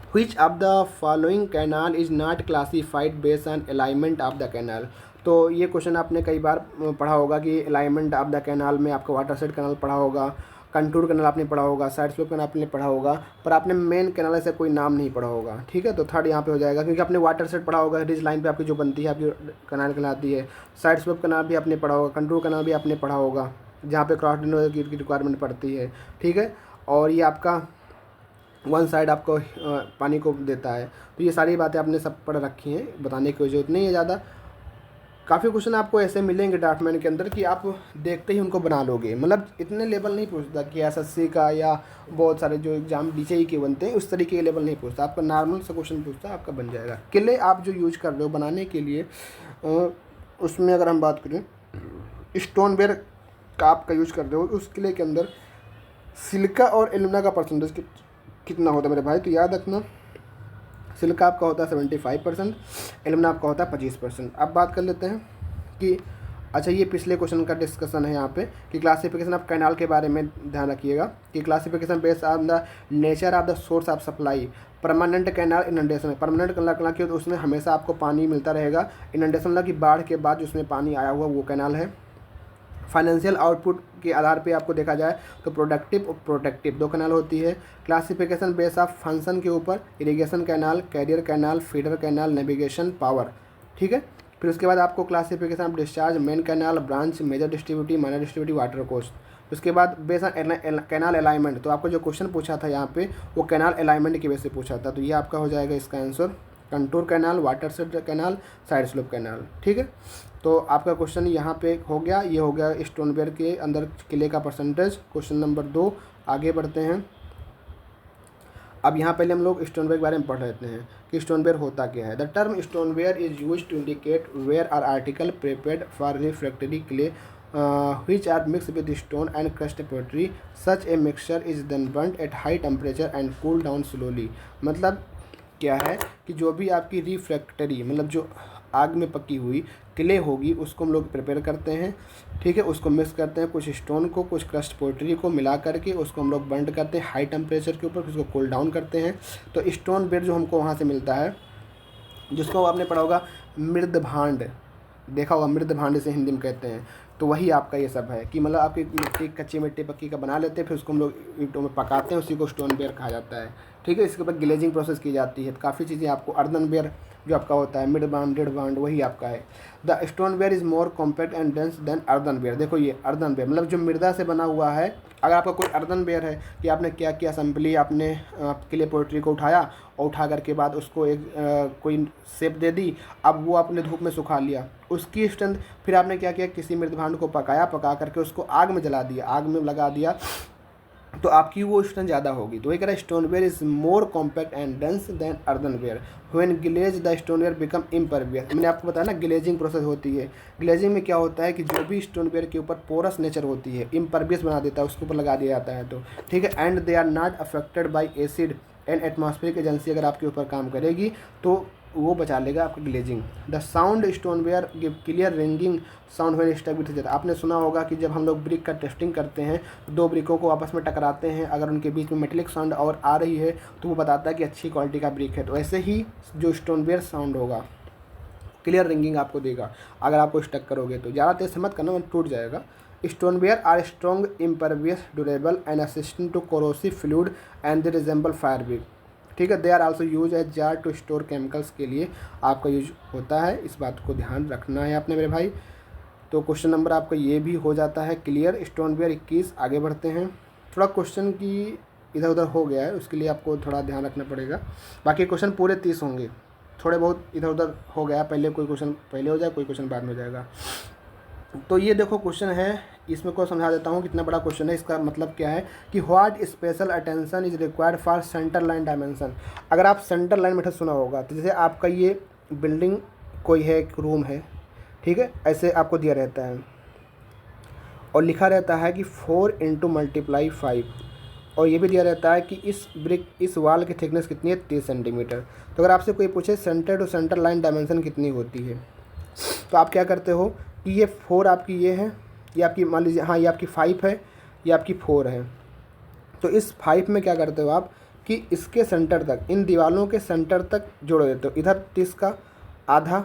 Which of the following canal is not classified based on alignment of the canal? तो ये क्वेश्चन आपने कई बार पढ़ा होगा कि अलाइनमेंट ऑफ द कैनाल में आपका वाटर साइड कैनाल पढ़ा होगा, कंटूर कैनाल आपने पढ़ा होगा, साइड स्लोप कैनाल आपने पढ़ा होगा, पर आपने मेन कैनाल से कोई नाम नहीं पढ़ा होगा। ठीक है, तो थर्ड यहाँ पे हो जाएगा क्योंकि आपने वाटर साइड पढ़ा होगा, रिज लाइन पे आपकी जो बनती है आपकी कैनाल कहलाती है। साइड स्लोप कैनाल भी आपने पढ़ा होगा, कंटूर कैनाल भी आपने पढ़ा होगा जहाँ पे क्रॉस की रिक्वायरमेंट पड़ती है। ठीक है, और ये आपका वन साइड आपको पानी को देता है। तो ये सारी बातें आपने सब पढ़ रखी हैं, बताने की जरूरत नहीं है ज़्यादा। काफ़ी क्वेश्चन आपको ऐसे मिलेंगे ड्राफ्टमैन के अंदर कि आप देखते ही उनको बना लोगे। मतलब इतने लेवल नहीं पूछता कि एसएससी का या बहुत सारे जो एग्जाम डीसीई के बनते हैं उस तरीके के लेवल नहीं पूछता, आपका नॉर्मल सा क्वेश्चन पूछता है, आपका बन जाएगा। किले आप जो यूज कर रहे हो बनाने के लिए, उसमें अगर हम बात करें स्टोनवेयर का आपका यूज कर रहे हो, उस किले के अंदर सिलिका और एल्यूमिना का परसेंटेज कितना होता है मेरे भाई? तो याद रखना, सिलिका आपका होता है 75%, एल्यूमिना आपका होता है 25%। अब बात कर लेते हैं कि अच्छा ये पिछले क्वेश्चन का डिस्कशन है यहाँ पे कि क्लासिफिकेशन ऑफ कैनाल के बारे में ध्यान रखिएगा कि classification based on the nature of the source of supply. Permanent canal inundation, permanent canal की तो उसमें हमेशा आपको पानी मिलता रहेगा। इनंडेशन मतलब कि बाढ़ के बाद उसमें पानी आया हुआ वो कैनाल है। फाइनेंशियल आउटपुट के आधार पे आपको देखा जाए तो प्रोडक्टिव और प्रोटेक्टिव 2 कैनाल होती है। क्लासिफिकेशन बेस ऑफ फंक्शन के ऊपर irrigation canal, carrier canal, feeder canal, navigation, power, ठीक है। फिर उसके बाद आपको classification of discharge, main canal, branch, major distributive, minor distributive, water कोस्ट। उसके बाद बेस ऑन कैनाल अलाइनमेंट, तो आपको जो क्वेश्चन पूछा था यहाँ पे वो कैनाल अलाइनमेंट की बेस से पूछा था, तो ये आपका हो जाएगा इसका answer contour canal, water shade canal, side slope canal, ठीक है। तो आपका क्वेश्चन यहाँ पे हो गया, ये हो गया स्टोनवेयर के अंदर किले का परसेंटेज। क्वेश्चन नंबर 2 आगे बढ़ते हैं। अब यहाँ पहले हम लोग स्टोनवेयर के बारे में पढ़ लेते हैं कि स्टोनवेयर होता क्या है। The term stoneware is use to indicate ware or article prepared for refractory clay which are mixed with stone and crushed pottery. Such a mixture is then burnt at high temperature and cool down slowly. मतलब क्या है कि जो भी आपकी refractory मतलब जो आग में पकी हुई क्ले होगी उसको हम लोग प्रिपेयर करते हैं, ठीक है। उसको मिक्स करते हैं कुछ स्टोन को, कुछ क्रस्ट पोट्री को मिला करके उसको हम लोग बर्न करते हैं हाई टेम्परेचर के ऊपर, फिर उसको कूल डाउन करते हैं। तो स्टोन बेड जो हमको वहाँ से मिलता है, जिसको आपने पढ़ा होगा मृद भांड, देखा होगा मृद भांड से हिंदी में कहते हैं, तो वही आपका ये सब है कि मतलब आपकी मिट्टी कच्ची मिट्टी पक्की का बना लेते हैं, फिर उसको हम लोग ईंटों में पकाते हैं, उसी को स्टोनवेयर कहा जाता है, ठीक है। इसके ऊपर ग्लेजिंग प्रोसेस की जाती है। काफ़ी चीज़ें आपको अर्दनवेयर जो आपका होता है, मिड बांड, डेड बांड, वही आपका है। The stoneware is more compact and dense than earthenware. देखो ये अर्दनवेयर मतलब जो मृदा से बना हुआ है। अगर आपका कोई अर्दनवेयर है कि आपने क्या किया, सिंपली आपने क्ले पोट्री को उठाया और उठा करके बाद उसको एक कोई शेप दे दी, अब वो आपने धूप में सुखा लिया, उसकी स्ट्रेंथ, फिर आपने क्या किया, किसी मृद भांड को पकाया, पका करके उसको आग में जला दिया, आग में लगा दिया, तो आपकी वो स्ट्रेंथ ज़्यादा होगी। तो ये कह रहा है stoneware is more compact and dense than earthenware. When glaze the stoneware become impervious. मैंने आपको बताया ना ग्लेजिंग प्रोसेस होती है। ग्लेजिंग में क्या होता है कि जो भी स्टोनवेयर के ऊपर पोरस नेचर होती है, इम्परवियस बना देता है, उसके ऊपर लगा दिया जाता है, तो ठीक है। And they are not affected by acid and atmospheric agency अगर आपके ऊपर काम करेगी तो वो बचा लेगा आपकी glazing. The sound stoneware give clear ringing sound when stuck with each other. आपने सुना होगा कि जब हम लोग ब्रिक का टेस्टिंग करते हैं, 2 ब्रिकों को आपस में टकराते हैं, अगर उनके बीच में मेटेलिक साउंड और आ रही है तो वो बताता है कि अच्छी क्वालिटी का ब्रिक है। तो ऐसे ही जो स्टोनवेयर साउंड होगा, क्लियर रिंगिंग आपको देगा। अगर आपको स्टक करोगे तो ज़्यादा तेज से मत करना, टूट जाएगा। Stoneware are strong, impervious, durable and assistant to corrosive fluid and they resemble fire brick, ठीक है। They are also use as jar to store chemicals के लिए आपका यूज होता है। इस बात को ध्यान रखना है आपने मेरे भाई। तो क्वेश्चन नंबर आपका ये भी हो जाता है क्लियर। स्टोनवेयर 21 आगे बढ़ते हैं। थोड़ा क्वेश्चन की इधर उधर हो गया है, उसके लिए आपको थोड़ा ध्यान रखना पड़ेगा। बाकी क्वेश्चन पूरे 30 होंगे, थोड़े बहुत इधर उधर हो गया, पहले कोई क्वेश्चन पहले हो जाए, कोई क्वेश्चन बाद में हो जाएगा। तो ये देखो क्वेश्चन है, इसमें को समझा देता हूँ कितना बड़ा क्वेश्चन है। इसका मतलब क्या है कि what special attention is required for centre line dimension. अगर आप सेंटर लाइन मेथड सुना होगा तो जैसे आपका ये बिल्डिंग कोई है, एक रूम है, ठीक है, ऐसे आपको दिया रहता है और लिखा रहता है कि 4 × × 5, और ये भी दिया रहता है कि इस ब्रिक इस वाल की थिकनेस कितनी है, 30 सेंटीमीटर। तो अगर आपसे कोई पूछे center to center line dimension कितनी होती है, तो आप क्या करते हो कि ये 4 आपकी ये है, ये आपकी मान लीजिए, हाँ ये आपकी 5 है, ये आपकी 4 है। तो इस 5 में क्या करते हो आप कि इसके सेंटर तक, इन दीवालों के सेंटर तक जोड़ देते हो। इधर 30 का आधा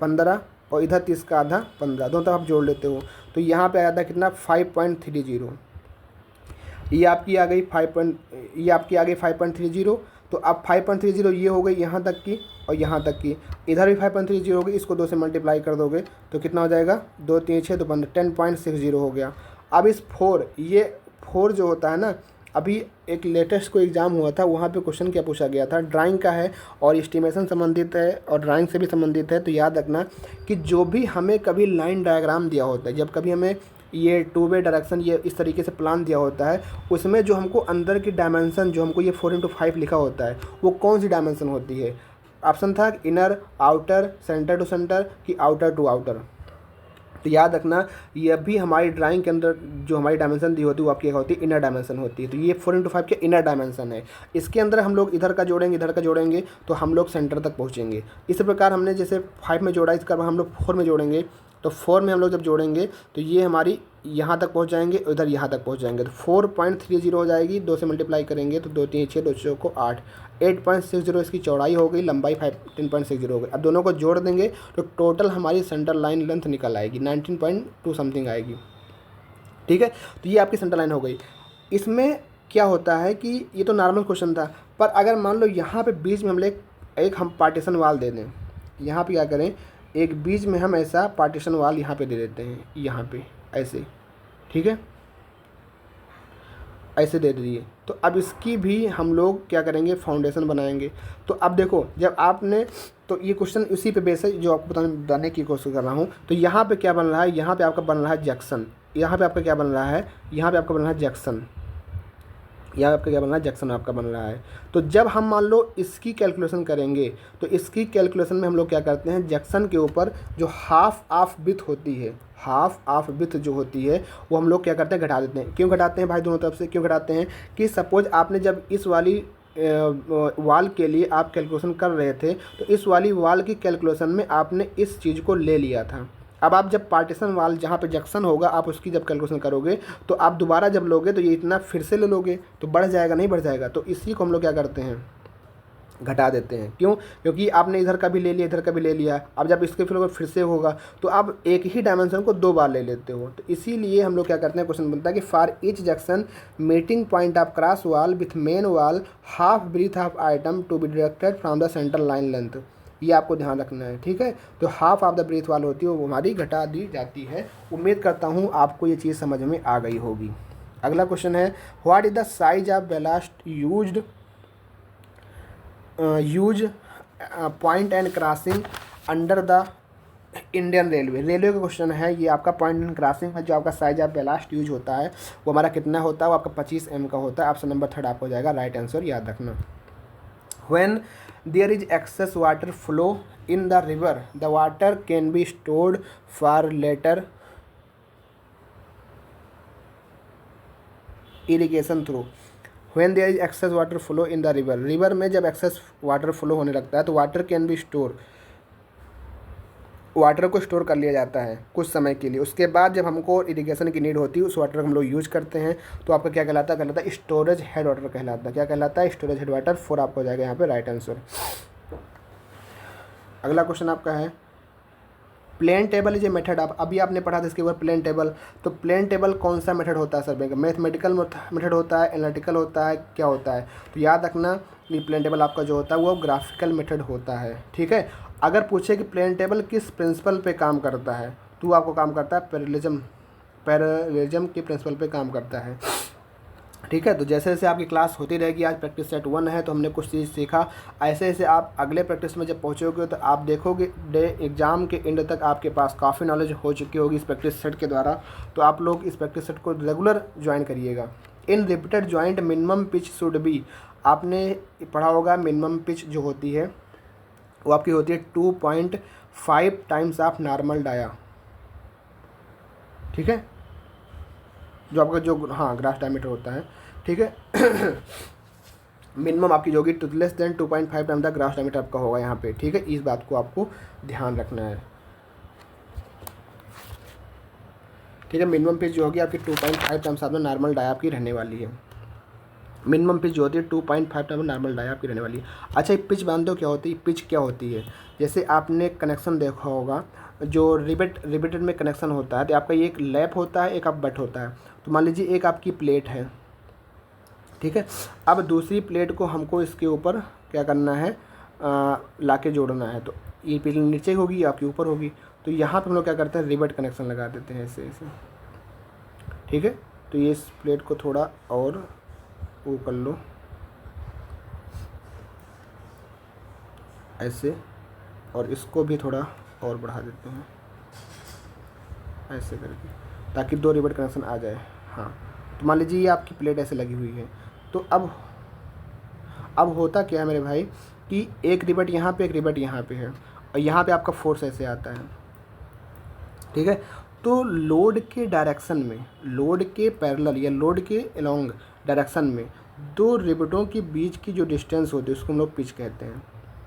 15 और इधर 30 का आधा 15, दोनों तरफ आप जोड़ लेते हो। तो यहाँ पे आ जाता है कितना, 5.30। ये आपकी आ गई 5.30। तो अब 5.30 ये हो गई यहाँ तक की और यहाँ तक की, इधर भी 5.30 हो गई। इसको 2 से मल्टीप्लाई कर दोगे तो कितना हो जाएगा, 2 3 6 2 15, 10.60 हो गया। अब इस 4 जो होता है ना, अभी एक लेटेस्ट कोई एग्ज़ाम हुआ था, वहाँ पे क्वेश्चन क्या पूछा गया था, ड्राइंग का है और एस्टिमेशन संबंधित है और ड्राइंग से भी संबंधित है। तो याद रखना कि जो भी हमें कभी लाइन डायग्राम दिया होता है, जब कभी हमें ये 2 वे डायरेक्शन ये इस तरीके से प्लान दिया होता है, उसमें जो हमको अंदर की डायमेंशन, जो हमको ये 4 × 5 लिखा होता है, वो कौन सी डायमेंशन होती है। ऑप्शन था inner, outer, center to center कि आउटर टू आउटर। तो याद रखना ये भी हमारी ड्राइंग के अंदर जो हमारी डायमेंशन दी होती है वो आपकी क्या होती है, इनर डायमेंशन होती है। तो ये 4 × 5 के इनर डायमेंशन है। इसके अंदर हम लोग इधर का जोड़ेंगे, इधर का जोड़ेंगे तो हम लोग सेंटर तक पहुँचेंगे। इसी प्रकार हमने जैसे 5 में जोड़ा, इसका हम लोग 4 में जोड़ेंगे, तो 4 में हम लोग जब जोड़ेंगे तो ये हमारी यहाँ तक पहुँच जाएंगे, उधर यहाँ तक पहुँच जाएंगे, तो 4.30 हो जाएगी। 2 से मल्टीप्लाई करेंगे तो 2 3 6, 2 6 को 8, 8.60 इसकी चौड़ाई हो गई, लंबाई 10.60 हो गई। अब दोनों को जोड़ देंगे तो टोटल हमारी सेंटर लाइन लेंथ निकल आएगी 19.2 समथिंग आएगी। ठीक है, तो ये आपकी सेंटर लाइन हो गई। इसमें क्या होता है कि ये तो नॉर्मल क्वेश्चन था, पर अगर मान लो यहाँ पे बीच में हम एक हम पार्टीशन वाल दे दें, यहाँ पे क्या करें, एक बीच में हम ऐसा पार्टीशन वाल यहाँ पे दे देते हैं, यहाँ पे ऐसे, ठीक है, ऐसे दे दिए। तो अब इसकी भी हम लोग क्या करेंगे, फाउंडेशन बनाएंगे। तो अब देखो, जब आपने, तो ये क्वेश्चन उसी पे बेस है जो आपको बताने की कोशिश कर रहा हूँ। तो यहाँ पे क्या बन रहा है, यहाँ पे आपका बन रहा है जंक्शन, यहाँ पे आपका क्या बन रहा है, यहाँ पे आपका बन रहा है जंक्शन, यहाँ आपका क्या बन रहा है, जंक्शन आपका बन रहा है। तो जब हम मान लो इसकी कैलकुलेशन करेंगे, तो इसकी कैलकुलेशन में हम लोग क्या करते हैं, जंक्शन के ऊपर जो हाफ ऑफ विड्थ होती है, हाफ ऑफ विड्थ जो होती है, वो हम लोग क्या करते हैं, घटा देते हैं। क्यों घटाते हैं भाई, दोनों तरफ से क्यों घटाते हैं, कि सपोज आपने जब इस वाली वाल के लिए आप कैलकुलेशन कर रहे थे, तो इस वाली वाल की कैलकुलेशन में आपने इस चीज़ को ले लिया था। अब आप जब पार्टीशन वाल जहाँ पे जंक्शन होगा, आप उसकी जब कैलकुलेशन करोगे, तो आप दोबारा जब लोगे तो ये इतना फिर से ले लोगे, तो बढ़ जाएगा, नहीं बढ़ जाएगा। तो इसी को हम लोग क्या करते हैं, घटा देते हैं। क्यों, क्योंकि आपने इधर का भी ले लिया, इधर का भी ले लिया। अब जब इसके फिर से होगा, तो आप एक ही डायमेंशन को 2 बार ले लेते हो। तो इसीलिए हम लोग क्या करते हैं, क्वेश्चन बनता है कि for each junction meeting point of cross wall with main wall half breadth of item to be deducted from the center line length. ये आपको ध्यान रखना है, ठीक है। तो हाफ ऑफ द ब्रीथ वाल होती है, वो हमारी घटा दी जाती है। उम्मीद करता हूँ आपको ये चीज़ समझ में आ गई होगी। अगला क्वेश्चन है, what is the size of ballast used point and crossing under the Indian railway. Railway का क्वेश्चन है ये आपका, पॉइंट एंड क्रॉसिंग है, जो आपका साइज ऑफ बैलास्ट यूज होता है वो हमारा कितना होता है, वो आपका 25 mm का होता है। ऑप्शन नंबर 3 आपको हो जाएगा राइट आंसर, याद रखना। When there is excess water flow in the river, the water can be stored for later irrigation through. When there is excess water flow in the river, river में जब excess water flow होने लगता है, तो water can be store, water को store कर लिया जाता है कुछ समय के लिए। उसके बाद जब हमको इरिगेशन की नीड होती है, उस वाटर को हम लोग यूज करते हैं, तो आपका क्या कहलाता है, कहलाता है स्टोरेज हेड वाटर कहलाता है। क्या कहलाता है, स्टोरेज हेड वाटर। 4 आपको हो जाएगा यहाँ पे राइट आंसर। अगला क्वेश्चन आपका है, plane table is a method of, अभी आपने पढ़ा था इसके ऊपर प्लेन टेबल। तो प्लेन टेबल कौन सा मेथड होता है सर, मैथमेटिकल मेथड होता है, एनालिटिकल होता है, क्या होता है। तो याद रखना कि प्लेन टेबल आपका जो होता है वो ग्राफिकल मेथड होता है, ठीक है। अगर पूछे कि प्लेन टेबल किस प्रिंसिपल पे काम करता है, तो आपको काम करता है पैरेललिज्म के प्रिंसिपल पे काम करता है, ठीक है। तो जैसे जैसे आपकी क्लास होती रहेगी, आज प्रैक्टिस सेट 1 है तो हमने कुछ चीज़ सीखा। ऐसे ऐसे आप अगले प्रैक्टिस में जब पहुँचोगे तो आप देखोगे एग्ज़ाम के एंड तक आपके पास काफ़ी नॉलेज हो चुकी होगी इस प्रैक्टिस सेट के द्वारा। तो आप लोग इस प्रैक्टिस सेट को रेगुलर ज्वाइन करिएगा। In repeated joint minimum pitch should be, आपने पढ़ा होगा मिनिमम पिच जो होती है वो आपकी होती है 2.5 टाइम्स ऑफ नॉर्मल डाया, ठीक है, जो आपका जो ग्रास डायमीटर होता है, ठीक है। मिनिमम आपकी जो होगी less than 2.5 time the grass diameter आपका होगा यहाँ पे, ठीक है। इस बात को आपको ध्यान रखना है, ठीक है। मिनिमम पिच जो होगी आपकी 2.5 टाइम्स आपका नॉर्मल डाया आपकी रहने वाली है। मिनिमम पिच जो होती है 2.5 टाइम नॉर्मल डाया आपकी रहने वाली है। अच्छा, पिच जानते हो क्या होती है, पिच क्या होती है। जैसे आपने कनेक्शन देखा होगा, जो रिबेटेड में कनेक्शन होता है, तो आपका ये एक लैप होता है, एक आप बट होता है। तो मान लीजिए एक आपकी प्लेट है, ठीक है। अब दूसरी प्लेट को हमको इसके ऊपर क्या करना है, लाके जोड़ना है। तो ये प्लेट नीचे होगी, आपके ऊपर होगी। तो यहाँ पे हम लोग क्या करते हैं, रिबेट कनेक्शन लगा देते हैं ऐसे ऐसे, ठीक है। तो ये इस प्लेट को थोड़ा और वो कर लो ऐसे, और इसको भी थोड़ा और बढ़ा देते हैं ऐसे करके, ताकि 2 रिबेट कनेक्शन आ जाए। हाँ, तो मान लीजिए ये आपकी प्लेट ऐसे लगी हुई है। तो अब होता क्या है मेरे भाई, कि एक रिबेट यहाँ पे, एक रिबेट यहाँ पे है, और यहाँ पे आपका फोर्स ऐसे आता है, ठीक है। तो लोड के डायरेक्शन में, लोड के पैरेलल या लोड के अलोंग डायरेक्शन में 2 रिबेटों के बीच की जो डिस्टेंस होती है उसको हम लोग पिच कहते हैं।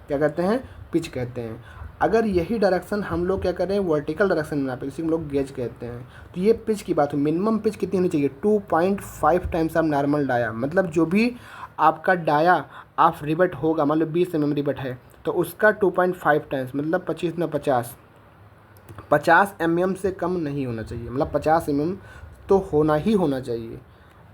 क्या कहते हैं, पिच कहते हैं। अगर यही डायरेक्शन हम लोग क्या करें वर्टिकल डायरेक्शन में नापें, इसी को हम लोग गेज कहते हैं। तो ये पिच की बात हो, मिनिमम पिच कितनी होनी चाहिए 2.5 टाइम्स ऑफ नॉर्मल डाया। मतलब जो भी आपका डाया ऑफ रिबट होगा, मान लो 20 mm रिबट है तो उसका 2.5 टाइम्स मतलब 25 में 50 mm से कम नहीं होना चाहिए। मतलब 50 mm तो होना चाहिए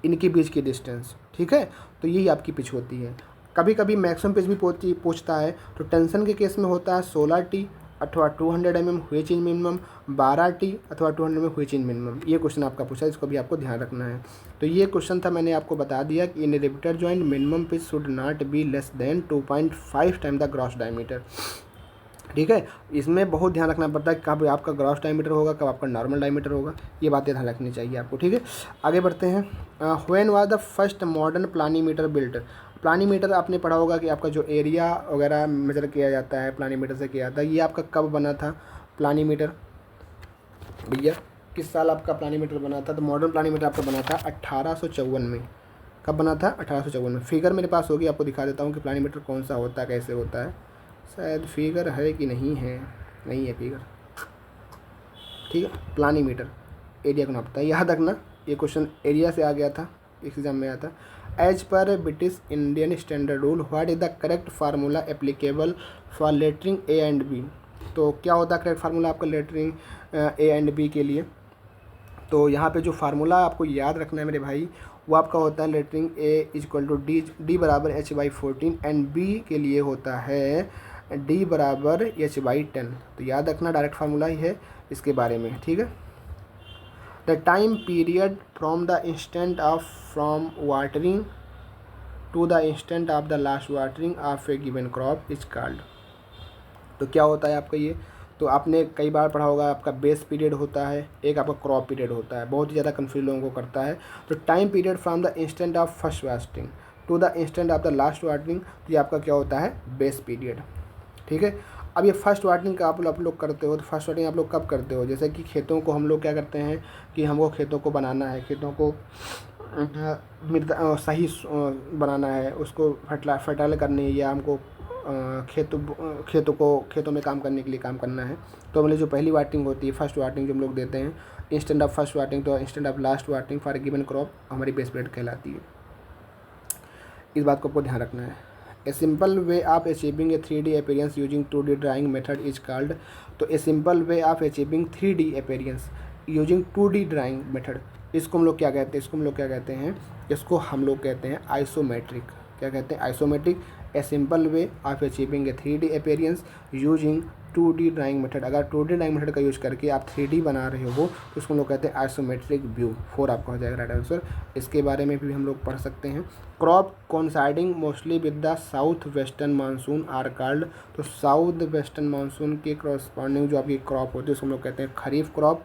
इनके बीच की डिस्टेंस, ठीक है। तो यही आपकी पिच होती है। कभी कभी मैक्सिमम पिच भी पूछता है, तो टेंशन के केस में होता है 16T अथवा 200 mm हुए चेंज मिनिमम, 12T अथवा 200 में हुए चेंज मिनिमम। ये क्वेश्चन आपका पूछा है, इसको भी आपको ध्यान रखना है। तो ये क्वेश्चन था, मैंने आपको बता दिया कि in repeater joint minimum pitch should not be less than 2.5 time the gross diameter, ठीक है। इसमें बहुत ध्यान रखना पड़ता है कब आपका ग्रॉस डायमीटर होगा, कब आपका नॉर्मल डायमीटर होगा, ये बातें ध्यान रखनी चाहिए आपको, ठीक है। आगे बढ़ते हैं। When was the first modern planimeter built. Planimeter आपने पढ़ा होगा कि आपका जो एरिया वगैरह मेजर किया जाता है प्लानीमीटर से किया जाता है। ये आपका कब बना था प्लानीमीटर भैया, किस साल आपका प्लानीमीटर बना था? तो मॉडर्न प्लानीमीटर आपका बना था 1854 में। कब बना था? 1854 में। फिगर मेरे पास होगी, आपको दिखा देता हूँ कि प्लानीमीटर कौन सा होता है, कैसे होता है। शायद फिगर है कि नहीं है, नहीं है फिगर, ठीक है। प्लानीमीटर एरिया को नापता है, याद रखना ये क्वेश्चन एरिया से आ गया था, एग्जाम में आया था। एज पर British Indian standard rule what is the correct formula applicable for lettering A and B. तो क्या होता है करेक्ट फार्मूला आपका लेटरिंग ए एंड बी के लिए? तो यहाँ पे जो फार्मूला आपको याद रखना है मेरे भाई, वो आपका होता है lettering A equal to D बराबर H/14 एंड बी के लिए होता है D बराबर H/10। तो याद रखना डायरेक्ट फार्मूला ही है इसके बारे में, ठीक है। The time period from the instant of from watering to the instant of the last watering of a given crop is called. तो क्या होता है आपका ये? तो आपने कई बार पढ़ा होगा, आपका बेस पीरियड होता है, एक आपका क्रॉप पीरियड होता है। बहुत ही ज़्यादा कन्फ्यूज लोगों को करता है। तो time period from the instant of first watering to the instant of the last watering, तो ये आपका क्या होता है? बेस पीरियड, ठीक है। अब ये फर्स्ट वाटरिंग का आप लोग करते हो, तो फर्स्ट वाटरिंग आप लोग कब करते हो? जैसे कि खेतों को हम लोग क्या करते हैं कि हमको खेतों को बनाना है, खेतों को सही बनाना है, उसको फर्टाइल करनी है, या हमको खेतों में काम करने के लिए काम करना है। तो मतलब जो पहली वाटरिंग होती है, फर्स्ट वाटरिंग जो हम लोग देते हैं, instant of first watering to instant of last watering for a given crop, हमारी बेस पीरियड कहलाती है। इस बात को आपको ध्यान रखना है। A simple way of achieving a 3D appearance using 2D drawing method is called. तो a simple way of achieving 3D appearance using 2D drawing method, इसको हम लोग क्या कहते हैं? इसको हम लोग कहते हैं आइसोमेट्रिक। क्या कहते हैं? Isometric. A simple way of achieving a 3D appearance using 2D drawing method. अगर 2D ड्राइंग मेथड का यूज करके आप 3D बना रहे हो तो उसको हम लोग कहते हैं आइसोमेट्रिक व्यू। 4 आपका हो जाएगा राइट आंसर। इसके बारे में भी हम लोग पढ़ सकते हैं। Crop coinciding mostly with the south western monsoon are called. तो साउथ वेस्टर्न मानसून के क्रॉसपॉन्डिंग जो आपकी क्रॉप होती है उसको हम लोग कहते हैं खरीफ क्रॉप,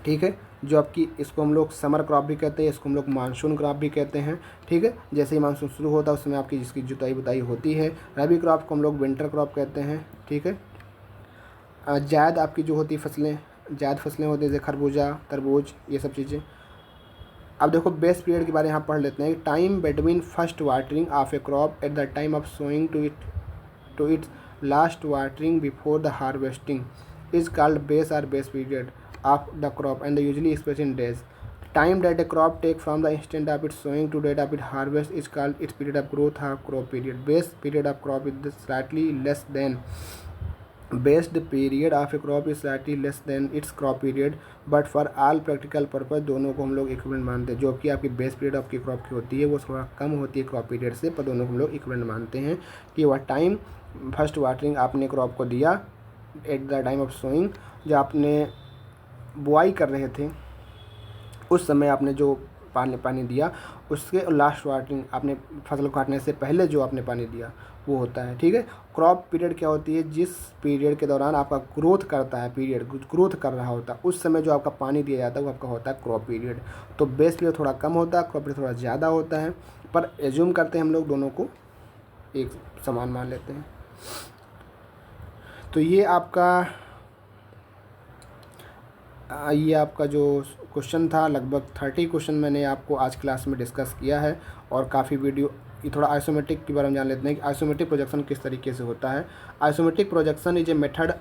ठीक है। जो आपकी, इसको हम लोग समर क्रॉप भी कहते हैं, इसको हम लोग मानसून क्रॉप भी कहते हैं, ठीक है। जैसे ही मानसून शुरू होता है उसमें आपकी जिसकी जुताई बुताई होती है। रबी क्रॉप को हम लोग विंटर क्रॉप कहते हैं, ठीक है। जायद आपकी जो होती फसलें, जायद फसलें होती है जैसे खरबूजा, तरबूज, ये सब चीज़ें। अब देखो बेस पीरियड के बारे में यहाँ पढ़ लेते हैं। Time between first watering of a crop at the time of sowing to its last watering before the harvesting is called base और base period of the crop and usually expressed in days. Time that a crop take from the instant of its sowing to date of its harvest is called its period of growth or crop period. Base period of crop is slightly less than based period of a crop is slightly less than its crop period, but for all practical purpose दोनों को हम लोग equivalent मानते हैं। जो कि आपकी base period आपकी क्रॉप की होती है वो थोड़ा कम होती है क्रॉप पीरियड से, पर दोनों को हम लोग इक्विवेलेंट मानते हैं कि वह टाइम फर्स्ट वाटरिंग आपने क्रॉप को दिया at the time of sowing, जो आपने बुआई कर रहे थे उस समय आपने जो पानी दिया, उसके लास्ट वाटरिंग आपने फसल काटने से पहले जो आपने पानी दिया वो होता है, ठीक है। क्रॉप पीरियड क्या होती है? जिस पीरियड के दौरान आपका ग्रोथ करता है, पीरियड ग्रोथ कर रहा होता है, उस समय जो आपका पानी दिया जाता है वो आपका होता है क्रॉप पीरियड। तो बेस पीरियड थोड़ा कम होता है, क्रॉप पीरियड थोड़ा ज़्यादा होता है, पर एज्यूम करते हैं हम लोग दोनों को एक समान मान लेते हैं। तो ये आपका जो क्वेश्चन था, लगभग 30 क्वेश्चन मैंने आपको आज क्लास में डिस्कस किया है और काफ़ी वीडियो ये थोड़ा आइसोमेट्रिक के बारे में जान लेते हैं कि आइसोमेट्रिक प्रोजेक्शन किस तरीके से होता है। Isometric projection is a method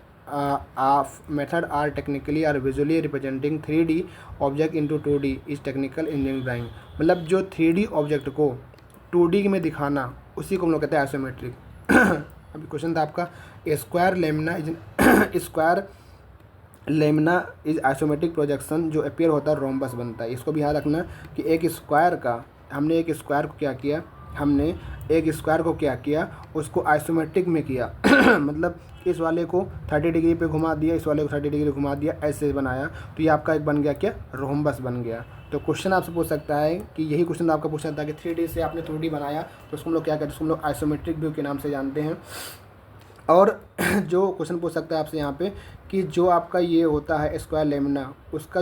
or technically or visually representing 3D object into 2D is technical engineering drawing. मतलब जो 3D ऑब्जेक्ट को 2D में दिखाना उसी को हम लोग कहते हैं आइसोमेट्रिक। अभी क्वेश्चन था आपका square lamina is isometric projection जो अपीयर होता है रोम्बस बनता है। इसको भी याद रखना कि एक स्क्वायर को क्या किया उसको आइसोमेट्रिक में किया मतलब इस वाले को 30 डिग्री पे घुमा दिया, इस वाले को 30 डिग्री घुमा दिया, ऐसे बनाया तो ये आपका एक बन गया क्या, रोम्बस बन गया। तो क्वेश्चन आपसे पूछ सकता है कि यही क्वेश्चन आपका पूछ सकता है कि 3D से आपने 2D बनाया तो उसको हम लोग क्या कहते हैं, उसको हम लोग आइसोमेट्रिक व्यू के नाम से जानते हैं। और जो क्वेश्चन पूछ सकता है आपसे यहाँ पे कि जो आपका ये होता है स्क्वायर लेमिना उसका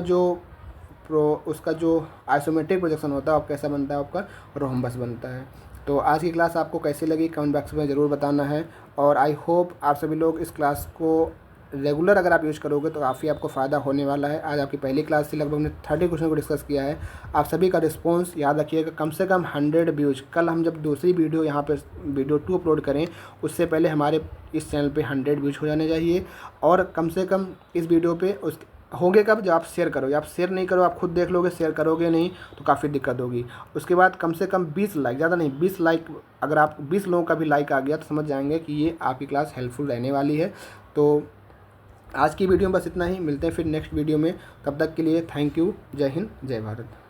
जो आइसोमेट्रिक प्रोजेक्शन होता है आप कैसा बनता है, आपका रोम्बस बनता है। तो आज की क्लास आपको कैसी लगी कमेंट बॉक्स में ज़रूर बताना है। और आई होप आप सभी लोग इस क्लास को रेगुलर अगर आप यूज़ करोगे तो काफ़ी आपको फ़ायदा होने वाला है। आज आपकी पहली क्लास से लगभग हमने 30 क्वेश्चन को डिस्कस किया है। आप सभी का रिस्पांस याद रखिएगा, कम से कम 100 व्यूज। कल हम जब दूसरी वीडियो यहाँ पे वीडियो 2 अपलोड करें उससे पहले हमारे इस चैनल पे 100 व्यूज हो जाने चाहिए। और कम से कम इस वीडियो पे उस होंगे कब, जब आप शेयर करोगे। आप शेयर नहीं करो, आप खुद देख लोगे, शेयर करोगे नहीं तो काफ़ी दिक्कत होगी। उसके बाद कम से कम 20 लाइक, ज़्यादा नहीं 20 लाइक, अगर आप 20 लोगों का भी लाइक आ गया तो समझ जाएंगे कि ये आपकी क्लास हेल्पफुल रहने वाली है। तो आज की वीडियो में बस इतना ही, मिलते हैं फिर नेक्स्ट वीडियो में। तब तक के लिए थैंक यू। जय हिंद, जय भारत।